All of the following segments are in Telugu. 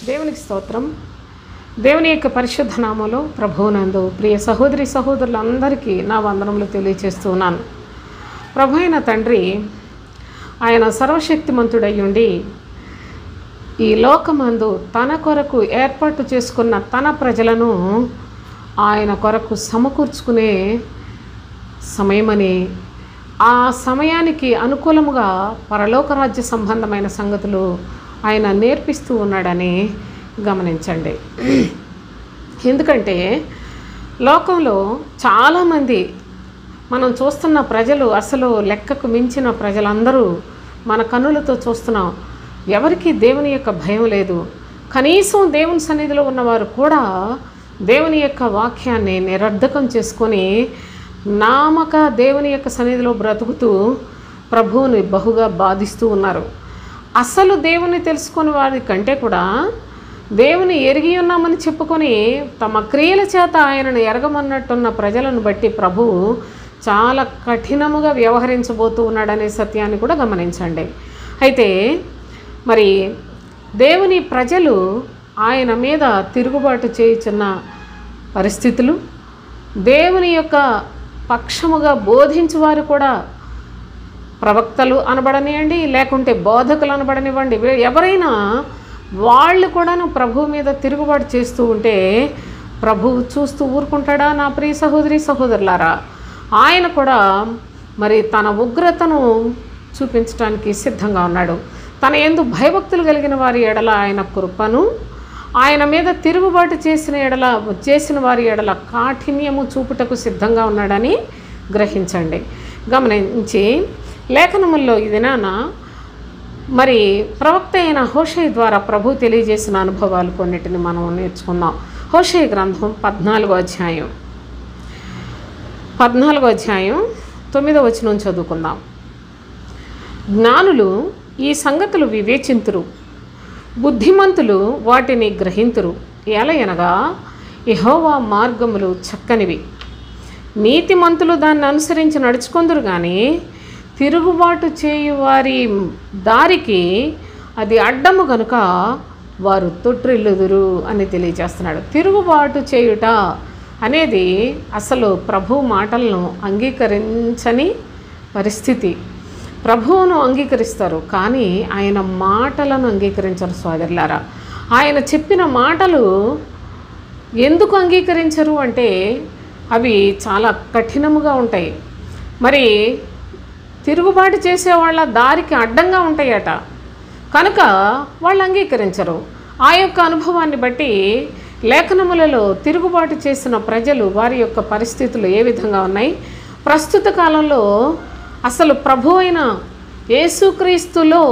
దేవునికి స్తోత్రం. దేవుని యొక్క పరిశుద్ధ నామములో ప్రభువునందు ప్రియ సహోదరి సహోదరులందరికీ నా వందనములు తెలియజేస్తూ ఉన్నాను. ప్రభు అయిన తండ్రి ఆయన సర్వశక్తిమంతుడయ్యుండి ఈ లోకమందు తన కొరకు ఏర్పాటు చేసుకున్న తన ప్రజలను ఆయన కొరకు సమకూర్చుకునే సమయమని, ఆ సమయానికి అనుకూలముగా పరలోక రాజ్య సంబంధమైన సంగతులు ఆయన నేర్పిస్తూ ఉన్నాడని గమనించండి. ఎందుకంటే లోకంలో చాలామంది మనం చూస్తున్న ప్రజలు, అసలు లెక్కకు మించిన ప్రజలందరూ మన కన్నులతో చూస్తున్నాం. ఎవరికి దేవుని యొక్క భయం లేదు. కనీసం దేవుని సన్నిధిలో ఉన్నవారు కూడా దేవుని యొక్క వాక్యాన్ని నిరర్ధకం చేసుకొని నామక దేవుని యొక్క సన్నిధిలో బ్రతుకుతూ ప్రభువుని బహుగా బాధిస్తూ ఉన్నారు. అసలు దేవుని తెలుసుకుని వారి కంటే కూడా దేవుని ఎరిగి ఉన్నామని చెప్పుకొని తమ క్రియల చేత ఆయనను ఎరగమన్నట్టున్న ప్రజలను బట్టి ప్రభువు చాలా కఠినముగా వ్యవహరించబోతూ ఉన్నాడనే సత్యాన్ని కూడా గమనించండి. అయితే మరి దేవుని ప్రజలు ఆయన మీద తిరుగుబాటు చేయుచున్న పరిస్థితులు, దేవుని యొక్క పక్షముగా బోధించువారు కూడా ప్రవక్తలు అనబడనివ్వండి, లేకుంటే బోధకులు అనబడనివ్వండి, ఎవరైనా వాళ్ళు కూడాను ప్రభువు మీద తిరుగుబాటు చేస్తూ ఉంటే ప్రభువు చూస్తూ ఊరుకుంటాడా? నా ప్రియ సహోదరి సహోదరులారా, ఆయన కూడా మరి తన ఉగ్రతను చూపించడానికి సిద్ధంగా ఉన్నాడు. తన యందు భయభక్తులు కలిగిన వారి ఎడల ఆయన కృపను, ఆయన మీద తిరుగుబాటు చేసిన వారి ఎడల కాఠిన్యము చూపుటకు సిద్ధంగా ఉన్నాడని గ్రహించండి. గమనించి లేఖనముల్లో ఈ దినాన మరి ప్రవక్త అయిన హోషేయ ద్వారా ప్రభు తెలియజేసిన అనుభవాలు కొన్నిటిని మనం నేర్చుకుందాం. హోషేయ గ్రంథం 14వ అధ్యాయం 9వ వచనం చదువుకుందాం. జ్ఞానులు ఈ సంగతులు వివేచింతురు, బుద్ధిమంతులు వాటిని గ్రహింతురు. ఎలయనగా యెహోవా మార్గములు చక్కనివి, నీతిమంతులు దాన్ని అనుసరించి నడుచుకొందురు, కానీ తిరుగుబాటు చేయు వారి దారికి అది అడ్డము గనుక వారు తొట్టిల్లుదురు అని తెలియజేస్తున్నాడు. తిరుగుబాటు చేయుట అనేది అసలు ప్రభు మాటలను అంగీకరించని పరిస్థితి. ప్రభువును అంగీకరిస్తారు కానీ ఆయన మాటలను అంగీకరించరు. సోదరులారా, ఆయన చెప్పిన మాటలు ఎందుకు అంగీకరించరు అంటే అవి చాలా కఠినముగా ఉంటాయి. మరి తిరుగుబాటు చేసే వాళ్ళ దారికి అడ్డంగా ఉంటాయట, కనుక వాళ్ళు అంగీకరించరు. ఆ యొక్క అనుభవాన్ని బట్టి లేఖనములలో తిరుగుబాటు చేసిన ప్రజలు వారి యొక్క పరిస్థితులు ఏ విధంగా ఉన్నాయి? ప్రస్తుత కాలంలో అసలు ప్రభు అయిన యేసుక్రీస్తులో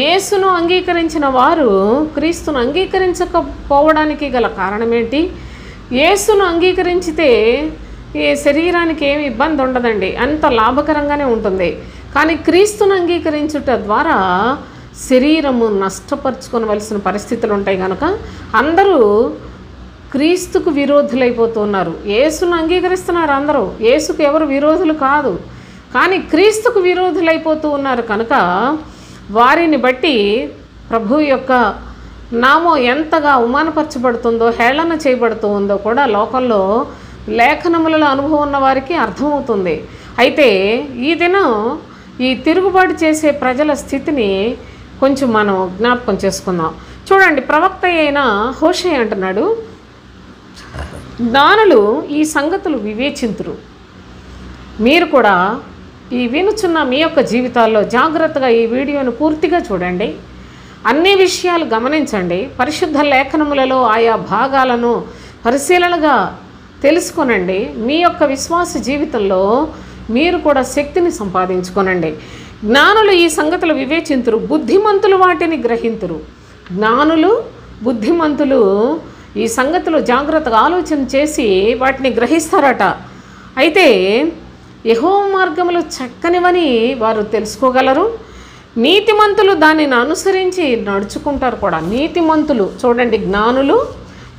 యేసును అంగీకరించిన వారు క్రీస్తును అంగీకరించకపోవడానికి గల కారణం ఏంటి? యేసును అంగీకరించితే ఈ శరీరానికి ఏమి ఇబ్బంది ఉండదండి, అంత లాభకరంగానే ఉంటుంది. కానీ క్రీస్తును అంగీకరించుట ద్వారా శరీరము నష్టపరుచుకోవలసిన పరిస్థితులు ఉంటాయి. కనుక అందరూ క్రీస్తుకు విరోధులైపోతున్నారు. యేసును అంగీకరిస్తున్నారు అందరూ, యేసుకు ఎవరు విరోధులు కాదు, కానీ క్రీస్తుకు విరోధులైపోతూ ఉన్నారు. కనుక వారిని బట్టి ప్రభు యొక్క నామం ఎంతగా అవమానపరచబడుతుందో, హేళన చేయబడుతూ ఉందో కూడా లోకంలో లేఖనములలో అనుభవం ఉన్న వారికి అర్థమవుతుంది. అయితే ఈ దినం ఈ తిరుగుబాటు చేసే ప్రజల స్థితిని కొంచెం మనం జ్ఞాపకం చేసుకుందాం. చూడండి, ప్రవక్త అయిన హోషేయ అంటున్నాడు, జ్ఞానులు ఈ సంగతులు వివేచింతురు. మీరు కూడా ఈ వినుచున్న మీ యొక్క జీవితాల్లో జాగ్రత్తగా ఈ వీడియోను పూర్తిగా చూడండి, అన్ని విషయాలు గమనించండి, పరిశుద్ధ లేఖనములలో ఆయా భాగాలను పరిశీలనగా తెలుసుకొనండి. మీ యొక్క విశ్వాస జీవితంలో మీరు కూడా శక్తిని సంపాదించుకొనండి. జ్ఞానులు ఈ సంగతులు వివేచింతురు, బుద్ధిమంతులు వాటిని గ్రహింతురు. జ్ఞానులు బుద్ధిమంతులు ఈ సంగతులు జాగ్రత్తగా ఆలోచన చేసి వాటిని గ్రహిస్తారట. అయితే యెహోవా మార్గములు చక్కనివని వారు తెలుసుకోగలరు, నీతిమంతులు దానిని అనుసరించి నడుచుకుంటారు కూడా. నీతిమంతులు చూడండి, జ్ఞానులు,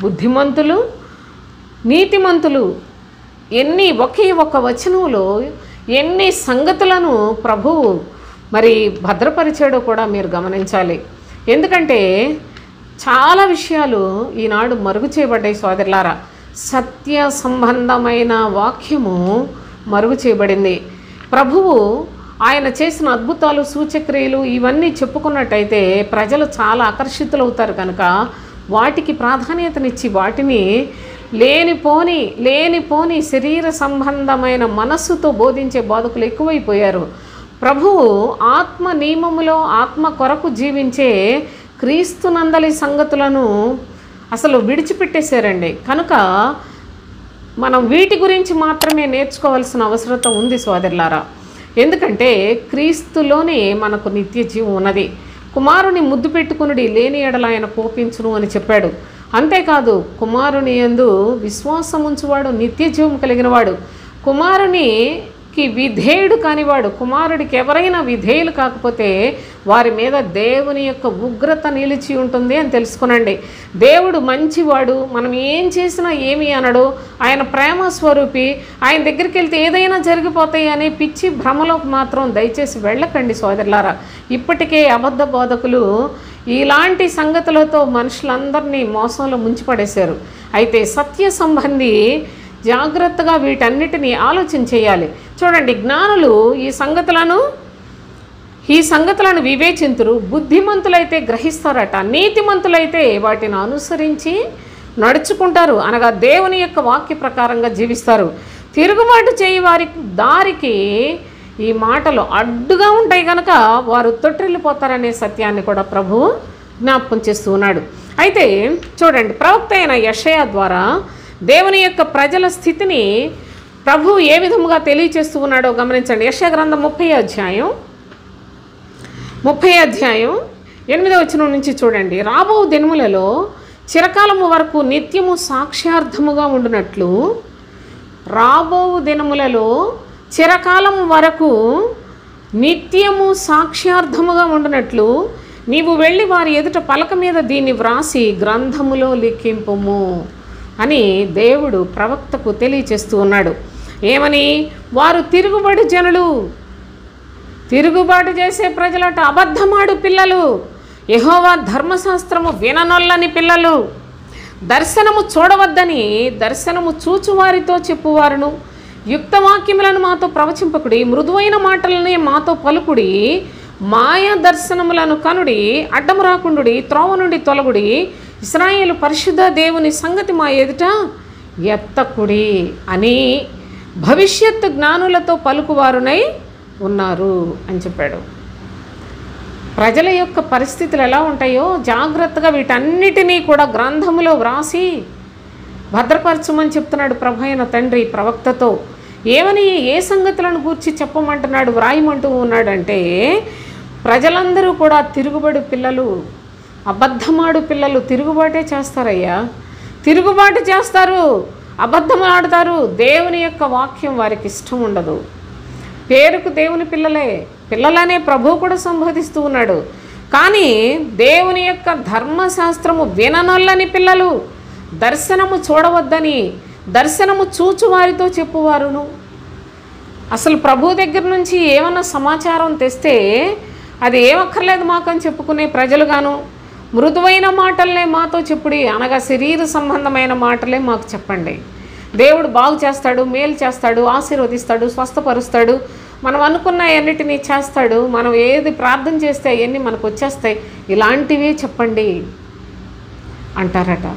బుద్ధిమంతులు, నీతిమంతులు ఒకే ఒక వచనంలో ఎన్ని సంగతులను ప్రభువు మరి భద్రపరిచాడో కూడా మీరు గమనించాలి. ఎందుకంటే చాలా విషయాలు ఈనాడు మరుగు చేయబడ్డాయి సోదరులారా. సత్య సంబంధమైన వాక్యము మరుగు చేయబడింది. ప్రభువు ఆయన చేసిన అద్భుతాలు, సూచక్రియలు ఇవన్నీ చెప్పుకున్నట్టయితే ప్రజలు చాలా ఆకర్షితులవుతారు కనుక వాటికి ప్రాధాన్యతనిచ్చి వాటిని లేనిపోని శరీర సంబంధమైన మనస్సుతో బోధించే బోధకులు ఎక్కువైపోయారు. ప్రభువు ఆత్మ నియమములో ఆత్మ కొరకు జీవించే క్రీస్తునందలి సంగతులను అసలు విడిచిపెట్టేశారండి. కనుక మనం వీటి గురించి మాత్రమే నేర్చుకోవాల్సిన అవసరం ఉంది సోదరులారా. ఎందుకంటే క్రీస్తులోనే మనకు నిత్య జీవం ఉన్నది. కుమారుని ముద్దు పెట్టుకునుడి, లేని ఎడల ఆయన కోపించును అని చెప్పాడు. అంతేకాదు, కుమారుని యందు విశ్వాసం ఉంచువాడు నిత్య జీవం కలిగినవాడు. కుమారునికి విధేయుడు కానివాడు, కుమారుడికి ఎవరైనా విధేయులు కాకపోతే వారి మీద దేవుని యొక్క ఉగ్రత నిలిచి ఉంటుంది అని తెలుసుకునండి. దేవుడు మంచివాడు, మనం ఏం చేసినా ఏమి అనడు, ఆయన ప్రేమ స్వరూపి, ఆయన దగ్గరికి వెళ్తే ఏదైనా జరిగిపోతాయి అనే పిచ్చి భ్రమలోకి మాత్రం దయచేసి వెళ్ళకండి సోదరులారా. ఇప్పటికే అబద్ధ బోధకులు ఇలాంటి సంగతులతో మనుషులందరినీ మోసంలో ముంచిపడేశారు. అయితే సత్య సంబంధి జాగ్రత్తగా వీటన్నిటినీ ఆలోచన చేయాలి. చూడండి, జ్ఞానులు ఈ సంగతులను వివేచింతురు, బుద్ధిమంతులైతే గ్రహిస్తారట, నీతిమంతులైతే వాటిని అనుసరించి నడుచుకుంటారు, అనగా దేవుని యొక్క వాక్య ప్రకారంగా జీవిస్తారు. తిరుగుబాటు చేయి వారి దారికి ఈ మాటలు అడ్డుగా ఉంటాయి కనుక వారు తొట్టిల్లిపోతారనే సత్యాన్ని కూడా ప్రభువు జ్ఞాపకం చేస్తూ ఉన్నాడు. అయితే చూడండి, ప్రవక్త అయిన యెషయా ద్వారా దేవుని యొక్క ప్రజల స్థితిని ప్రభువు ఏ విధముగా తెలియచేస్తూ ఉన్నాడో గమనించండి. యెషయా గ్రంథం 30వ అధ్యాయం 8వ వచనం నుంచి చూడండి. రాబో దినములలో చిరకాలము వరకు నిత్యము సాక్ష్యార్థముగా ఉండునట్లు, రాబో దినములలో చిరకాలం వరకు నిత్యము సాక్ష్యార్థముగా ఉండునట్లు నీవు వెళ్ళి వారి ఎదుట పలక మీద దీన్ని వ్రాసి గ్రంథములో లిఖింపుము అని దేవుడు ప్రవక్తకు తెలియచేస్తూ ఉన్నాడు. ఏమని? వారు తిరుగుబడి జనులు, తిరుగుబాటు చేసే ప్రజలట, అబద్ధమాడు పిల్లలు, యెహోవా ధర్మశాస్త్రము విననొల్లని పిల్లలు, దర్శనము చూడవద్దని దర్శనము చూచువారితో చెప్పువారును, యుక్తవాక్యములను మాతో ప్రవచింపకుడి, మృదువైన మాటలనే మాతో పలుకుడి, మాయా దర్శనములను కనుడి, అడ్డము రాకుండుడి, త్రోవ నుండి తొలగుడి, ఇశ్రాయేలు పరిశుద్ధ దేవుని సంగతి మా ఎదుట ఎత్తకుడి అని భవిష్యత్తు జ్ఞానులతో పలుకువారునై ఉన్నారు అని చెప్పాడు. ప్రజల యొక్క పరిస్థితులు ఎలా ఉంటాయో జాగ్రత్తగా వీటన్నిటినీ కూడా గ్రంథములో వ్రాసి భద్రపరచమని చెప్తున్నాడు ప్రభు అయిన తండ్రి ప్రవక్తతో. ఏమని, ఏ సంగతులను గూర్చి చెప్పమంటున్నాడు, వ్రాయమంటూ ఉన్నాడంటే, ప్రజలందరూ కూడా తిరుగుబడి పిల్లలు, అబద్ధమాడు పిల్లలు, తిరుగుబాటే చేస్తారయ్యా, తిరుగుబాటు చేస్తారు, అబద్ధం ఆడతారు. దేవుని యొక్క వాక్యం వారికి ఇష్టం ఉండదు. పేరుకు దేవుని పిల్లలనే ప్రభువు కూడా సంబోధిస్తూ ఉన్నాడు. కానీ దేవుని యొక్క ధర్మశాస్త్రము విననొల్లని పిల్లలు, దర్శనము చూడవద్దని దర్శనము చూచు వారితో చెప్పువారును. అసలు ప్రభు దగ్గర నుంచి ఏమన్నా సమాచారం తెస్తే అది ఏమక్కర్లేదు మాకని చెప్పుకునే ప్రజలుగాను, మృదువైన మాటలనే మాతో చెప్పుడి, అనగా శరీర సంబంధమైన మాటలే మాకు చెప్పండి. దేవుడు బాగు చేస్తాడు, మేలు చేస్తాడు, ఆశీర్వదిస్తాడు, స్వస్థపరుస్తాడు, మనం అనుకున్న అన్నిటినీ చేస్తాడు, మనం ఏది ప్రార్థన చేస్తే అవన్నీ మనకు వచ్చేస్తాయి, ఇలాంటివే చెప్పండి అంటారట.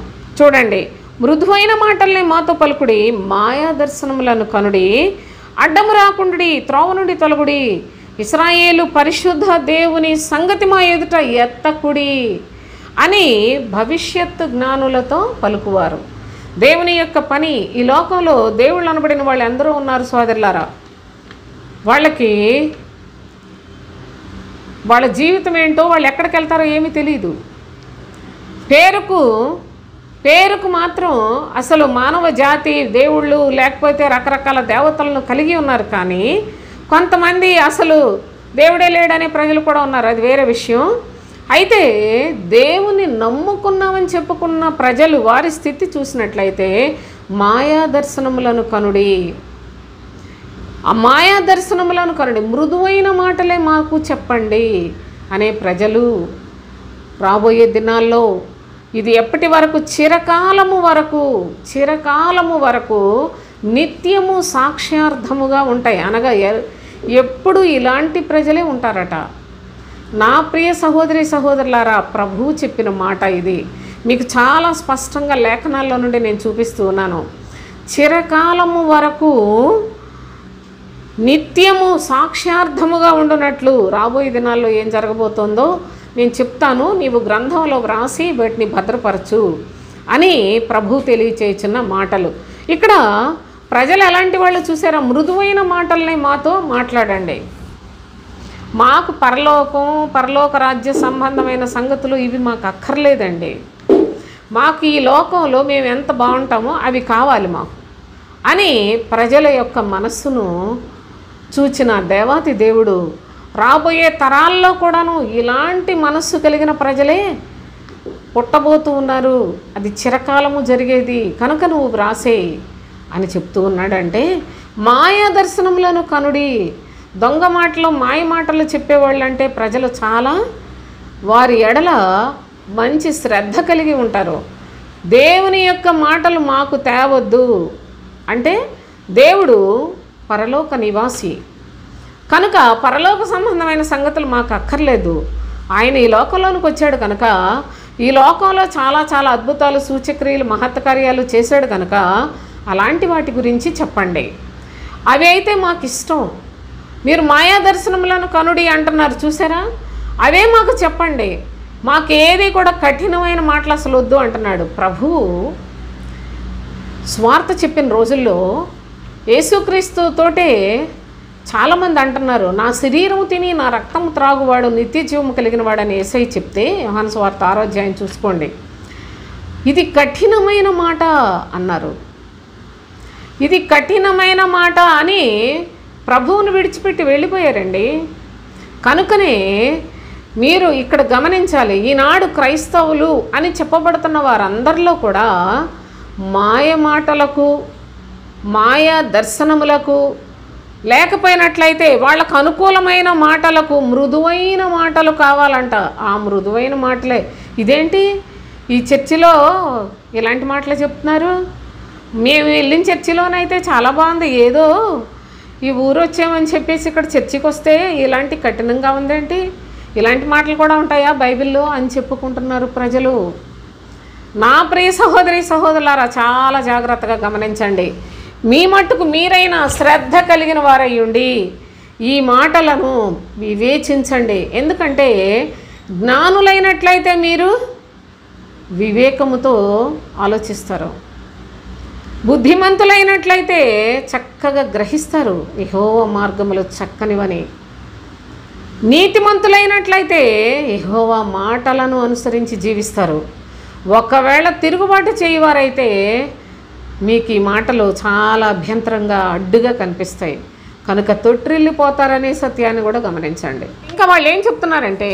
చూడండి, మృదువైన మాటల్ని మాతో పలుకుడి, మాయా దర్శనములను కనుడి, అడ్డము రాకుండి, త్రోవ నుండి తొలగుడి, ఇశ్రాయేలు పరిశుద్ధ దేవుని సంగతి మా ఎదుట ఎత్తకుడి అని భవిష్యత్తు జ్ఞానులతో పలుకువారు. దేవుని యొక్క పని ఈ లోకంలో దేవుళ్ళు అనబడిన వాళ్ళు ఎందరో ఉన్నారు సోదరులారా. వాళ్ళకి వాళ్ళ జీవితం ఏంటో, వాళ్ళు ఎక్కడికి వెళ్తారో ఏమీ తెలియదు. పేరుకు మాత్రం అసలు మానవ జాతి దేవుళ్ళు లేకపోతే రకరకాల దేవతలను కలిగి ఉన్నారు. కానీ కొంతమంది అసలు దేవుడే లేడనే ప్రజలు కూడా ఉన్నారు, అది వేరే విషయం. అయితే దేవుని నమ్ముకున్నామని చెప్పుకున్న ప్రజలు వారి స్థితి చూసినట్లయితే మాయా దర్శనములను కనుడి, ఆ మాయా దర్శనములను కనుడి, మృదువైన మాటలే మాకు చెప్పండి అనే ప్రజలు రాబోయే దినాల్లో ఇది ఎప్పటి వరకు? చిరకాలము వరకు, చిరకాలము వరకు నిత్యము సాక్ష్యార్థముగా ఉంటాయి. అనగా ఎప్పుడు ఇలాంటి ప్రజలే ఉంటారట. నా ప్రియ సహోదరి సహోదరులారా, ప్రభువు చెప్పిన మాట ఇది. మీకు చాలా స్పష్టంగా లేఖనాల్లో నుండి నేను చూపిస్తూ ఉన్నాను. చిరకాలము వరకు నిత్యము సాక్ష్యార్థముగా ఉండునట్లు రాబోయే దినాల్లో ఏం జరగబోతోందో నేను చెప్తాను, నీవు గ్రంథంలో వ్రాసి వాటిని భద్రపరచు అని ప్రభు తెలియచేయుచున్న మాటలు. ఇక్కడ ప్రజలు ఎలాంటి వాళ్ళు చూసారా? మృదువైన మాటల్ని మాతో మాట్లాడండి, మాకు పరలోక రాజ్య సంబంధమైన సంగతులు ఇవి మాకు అక్కర్లేదండి, మాకు ఈ లోకంలో మేము ఎంత బాగుంటామో అవి కావాలి మాకు అని ప్రజల యొక్క మనస్సును చూచిన దేవాతి దేవుడు రాబోయే తరాల్లో కూడాను ఇలాంటి మనస్సు కలిగిన ప్రజలే పుట్టబోతూ ఉన్నారు. అది చిరకాలము జరిగేది కనుక నువ్వు వ్రాసేయి అని చెప్తూ ఉన్నాడంటే, మాయా దర్శనములను కనుడి. దొంగ మాటలు మాయ మాటలు చెప్పేవాళ్ళు అంటే ప్రజలు చాలా వారి ఎడల మంచి శ్రద్ధ కలిగి ఉంటారు. దేవుని యొక్క మాటలు మాకు తేవద్దు అంటే దేవుడు పరలోక నివాసి కనుక పరలోక సంబంధమైన సంగతులు మాకు అక్కర్లేదు. ఆయన ఈ లోకంలోనికి వచ్చాడు కనుక ఈ లోకంలో చాలా చాలా అద్భుతాలు, సూచక్రియలు, మహత్కార్యాలు చేశాడు కనుక అలాంటి వాటి గురించి చెప్పండి. అవి అయితే మాకు ఇష్టం. మీరు మాయా దర్శనములను కనుడి అంటున్నారు చూసారా, అవే మాకు చెప్పండి, మాకేది కూడా కఠినమైన మాటలు అసలు వద్దు అంటున్నాడు ప్రభువు. స్వార్థ చెప్పిన రోజుల్లో యేసుక్రీస్తుతోటే చాలామంది అంటున్నారు, నా శరీరము తిని నా రక్తము త్రాగువాడు నిత్య జీవము కలిగిన వాడని యేసయ్య చెప్తే యోహాను సువార్త 6వ అధ్యాయం చూసుకోండి. ఇది కఠినమైన మాట అన్నారు. ఇది కఠినమైన మాట అని ప్రభువును విడిచిపెట్టి వెళ్ళిపోయారండి. కనుకనే మీరు ఇక్కడ గమనించాలి, ఈనాడు క్రైస్తవులు అని చెప్పబడుతున్న వారందరిలో కూడా మాయ మాటలకు, మాయా దర్శనములకు, లేకపోయినట్లయితే వాళ్ళకు అనుకూలమైన మాటలకు మృదువైన మాటలు కావాలంట. ఆ మృదువైన మాటలే. ఇదేంటి ఈ చర్చిలో ఇలాంటి మాటలు చెప్తున్నారు, మేము వెళ్ళిన చర్చిలోనైతే చాలా బాగుంది, ఏదో ఈ ఊరు వచ్చామని చెప్పేసి ఇక్కడ చర్చికి వస్తే ఇలాంటి కఠినంగా ఉందేంటి, ఇలాంటి మాటలు కూడా ఉంటాయా బైబిల్లో అని చెప్పుకుంటున్నారు ప్రజలు. నా ప్రియ సహోదరి సహోదరులారా, చాలా జాగ్రత్తగా గమనించండి. మీ మట్టుకు మీరైనా శ్రద్ధ కలిగిన వారై ఉండి ఈ మాటలను వివేచించండి. ఎందుకంటే జ్ఞానులైనట్లయితే మీరు వివేకముతో ఆలోచిస్తారు, బుద్ధిమంతులైనట్లయితే చక్కగా గ్రహిస్తారు యెహోవా మార్గములు చక్కనివని, నీతిమంతులైనట్లయితే యెహోవా మాటలను అనుసరించి జీవిస్తారు. ఒకవేళ తిరుగుబాటు చేయవారైతే మీకు ఈ మాటలు చాలా అభ్యంతరంగా అడ్డుగా కనిపిస్తాయి కనుక తొట్టిల్లిపోతారనే సత్యాన్ని కూడా గమనించండి. ఇంకా వాళ్ళు ఏం చెప్తున్నారంటే,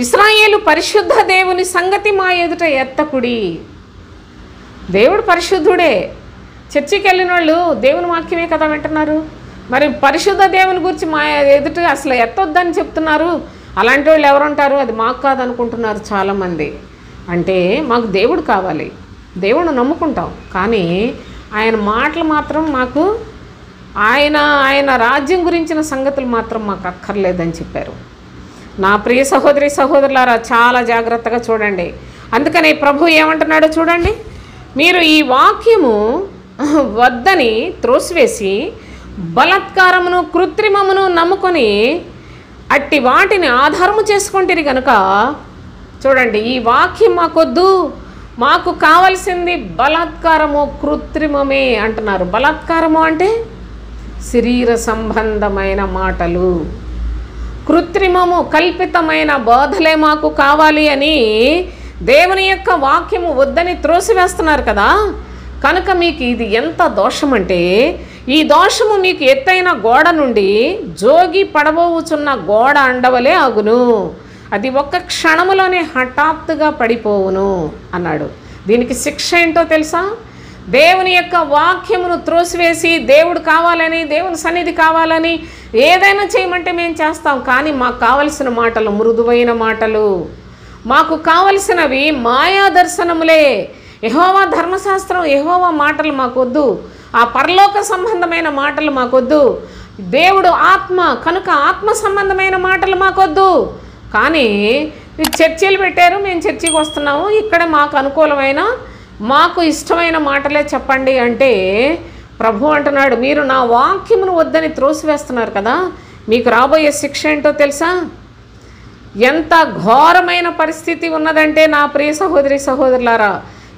ఇశ్రాయేలు పరిశుద్ధ దేవుని సంగతి మా ఎదుట ఎత్తకుడి. దేవుడు పరిశుద్ధుడే. చర్చికి వెళ్ళిన వాళ్ళు దేవుని వాక్యమే కదా వింటున్నారు, మరి పరిశుద్ధ దేవుని గురించి మా ఎదుట అసలు ఎత్తొద్దని చెప్తున్నారు. అలాంటి వాళ్ళు ఎవరుంటారు, అది మాకు కాదనుకుంటున్నారు చాలామంది. అంటే మాకు దేవుడు కావాలి, దేవుడు నమ్ముకుంటాం, కానీ ఆయన మాటలు మాత్రం మాకు, ఆయన రాజ్యం గురించిన సంగతులు మాత్రం మాకు అక్కర్లేదని చెప్పారు. నా ప్రియ సహోదరి సహోదరులారా, చాలా జాగ్రత్తగా చూడండి. అందుకని ప్రభు ఏమంటున్నాడో చూడండి, మీరు ఈ వాక్యము వద్దని త్రోసివేసి బలాత్కారమును కృత్రిమమును నమ్ముకొని అట్టి వాటిని ఆధారము చేసుకుంటారు కనుక చూడండి, ఈ వాక్యం మాకొద్దు, మాకు కావలసింది బలాత్కారము కృత్రిమమే అంటున్నారు. బలాత్కారము అంటే శరీర సంబంధమైన మాటలు, కృత్రిమము కల్పితమైన బోధలే మాకు కావాలి అని దేవుని యొక్క వాక్యము వద్దని త్రోసివేస్తున్నారు కదా. కనుక మీకు ఇది ఎంత దోషం అంటే, ఈ దోషము మీకు ఎత్తైన గోడ నుండి జోగి పడబోవుచున్న గోడ అండవలే అగును, అది ఒక్క క్షణములోనే హఠాత్తుగా పడిపోవును అన్నాడు. దీనికి శిక్ష ఏంటో తెలుసా? దేవుని యొక్క వాక్యమును త్రోసివేసి దేవుడు కావాలని, దేవుని సన్నిధి కావాలని ఏదైనా చేయమంటే మేము చేస్తాం, కానీ మాకు కావలసిన మాటలు మృదువైన మాటలు, మాకు కావలసినవి మాయా దర్శనములే. యెహోవా ధర్మశాస్త్రం, యెహోవా మాటలు మాకొద్దు, ఆ పరలోక సంబంధమైన మాటలు మాకొద్దు. దేవుడు ఆత్మ కనుక ఆత్మ సంబంధమైన మాటలు మాకొద్దు. కానీ చర్చలు పెట్టారు, మేము చర్చికి వస్తున్నాము, ఇక్కడ మాకు అనుకూలమైన మాకు ఇష్టమైన మాటలే చెప్పండి అంటే ప్రభు అంటున్నాడు, మీరు నా వాక్యమును వద్దని త్రోసివేస్తున్నారు కదా, మీకు రాబోయే శిక్ష ఏంటో తెలుసా? ఎంత ఘోరమైన పరిస్థితి ఉన్నదంటే నా ప్రియ సహోదరి సహోదరులారా,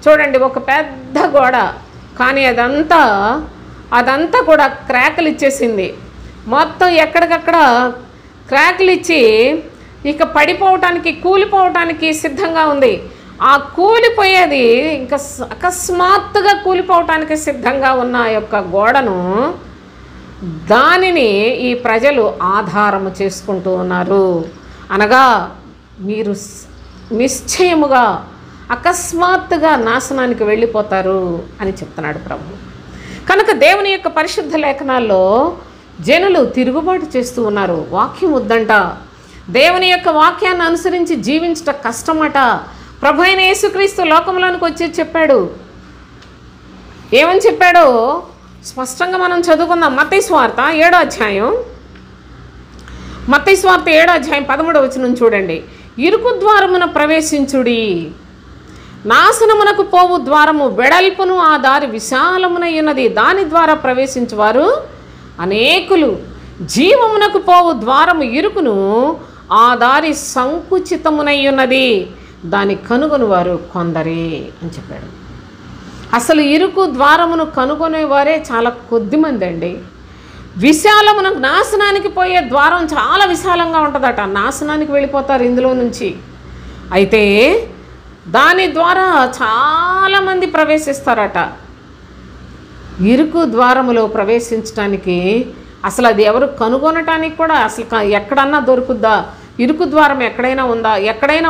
చూడండి, ఒక పెద్ద గోడ, కానీ అదంతా కూడా క్రాకులు ఇచ్చేసింది. మొత్తం ఎక్కడికక్కడ క్రాకులు ఇచ్చి ఇక పడిపోవటానికి, కూలిపోవటానికి సిద్ధంగా ఉంది. ఆ కూలిపోయేది ఇంకా అకస్మాత్తుగా కూలిపోవటానికి సిద్ధంగా ఉన్న ఆ యొక్క గోడను, దానిని ఈ ప్రజలు ఆధారము చేసుకుంటూ ఉన్నారు. అనగా మీరు నిశ్చయముగా అకస్మాత్తుగా నాశనానికి వెళ్ళిపోతారు అని చెప్తున్నాడు ప్రభు. కనుక దేవుని యొక్క పరిశుద్ధ లేఖనాల్లో జనులు తిరుగుబాటు చేస్తూ ఉన్నారు. వాక్యం వద్దంట, దేవుని యొక్క వాక్యాన్ని అనుసరించి జీవించట కష్టమట. ప్రభు అయిన యేసుక్రీస్తు లోకంలోనికి వచ్చి చెప్పాడు. ఏమని చెప్పాడో స్పష్టంగా మనం చదువుకుందాం. మత్తయి సువార్త 7వ అధ్యాయం, మత్తయి సువార్త 7వ అధ్యాయం 13వ వచనం చూడండి. ఇరుకు ద్వారమున ప్రవేశించుడి, నాశనమునకు పోవు ద్వారము వెడల్పును, ఆ దారి విశాలమునై ఉన్నది, దాని ద్వారా ప్రవేశించువారు అనేకులు. జీవమునకు పోవు ద్వారము ఇరుకును, ఆ దారి సంకుచితమునై ఉన్నది, దాని కనుగొని వారు కొందరే అని చెప్పాడు. అసలు ఇరుకు ద్వారమును కనుగొనేవారే చాలా కొద్దిమంది అండి. విశాలమున, నాశనానికి పోయే ద్వారం చాలా విశాలంగా ఉంటుందట, నాశనానికి వెళ్ళిపోతారు ఇందులో నుంచి. అయితే దాని ద్వారా చాలామంది ప్రవేశిస్తారట. ఇరుకు ద్వారములో ప్రవేశించడానికి అసలు అది ఎవరు కనుగొనటానికి కూడా అసలు ఎక్కడన్నా దొరుకుద్దా, ఇరుకు ద్వారం ఎక్కడైనా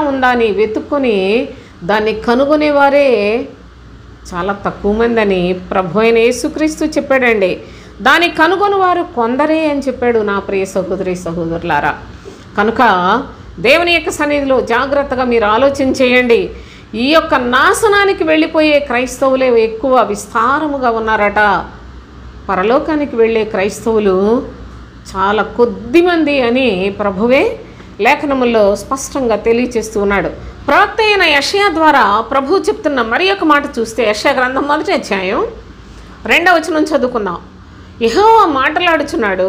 ఉందా అని వెతుక్కొని దాన్ని కనుగొనేవారే చాలా తక్కువ మంది అని ప్రభు అయిన యేసుక్రీస్తు చెప్పాడండి. దాన్ని కనుగొని వారు కొందరే అని చెప్పాడు నా ప్రియ సహోదరి సహోదరులారా. కనుక దేవుని యొక్క సన్నిధిలో జాగ్రత్తగా మీరు ఆలోచన చేయండి. ఈ యొక్క నాశనానికి వెళ్ళిపోయే క్రైస్తవులే ఎక్కువ విస్తారముగా ఉన్నారట. పరలోకానికి వెళ్ళే క్రైస్తవులు చాలా కొద్దిమంది అని ప్రభువే లేఖనముల్లో స్పష్టంగా తెలియచేస్తూ ఉన్నాడు. ప్రవక్త అయిన యెషయా ద్వారా ప్రభు చెప్తున్న మరి ఒక మాట చూస్తే, యెషయా గ్రంథం 1వ అధ్యాయం 2వ వచనం చదువుకుందాం. యెహోవా మాట్లాడుచున్నాడు,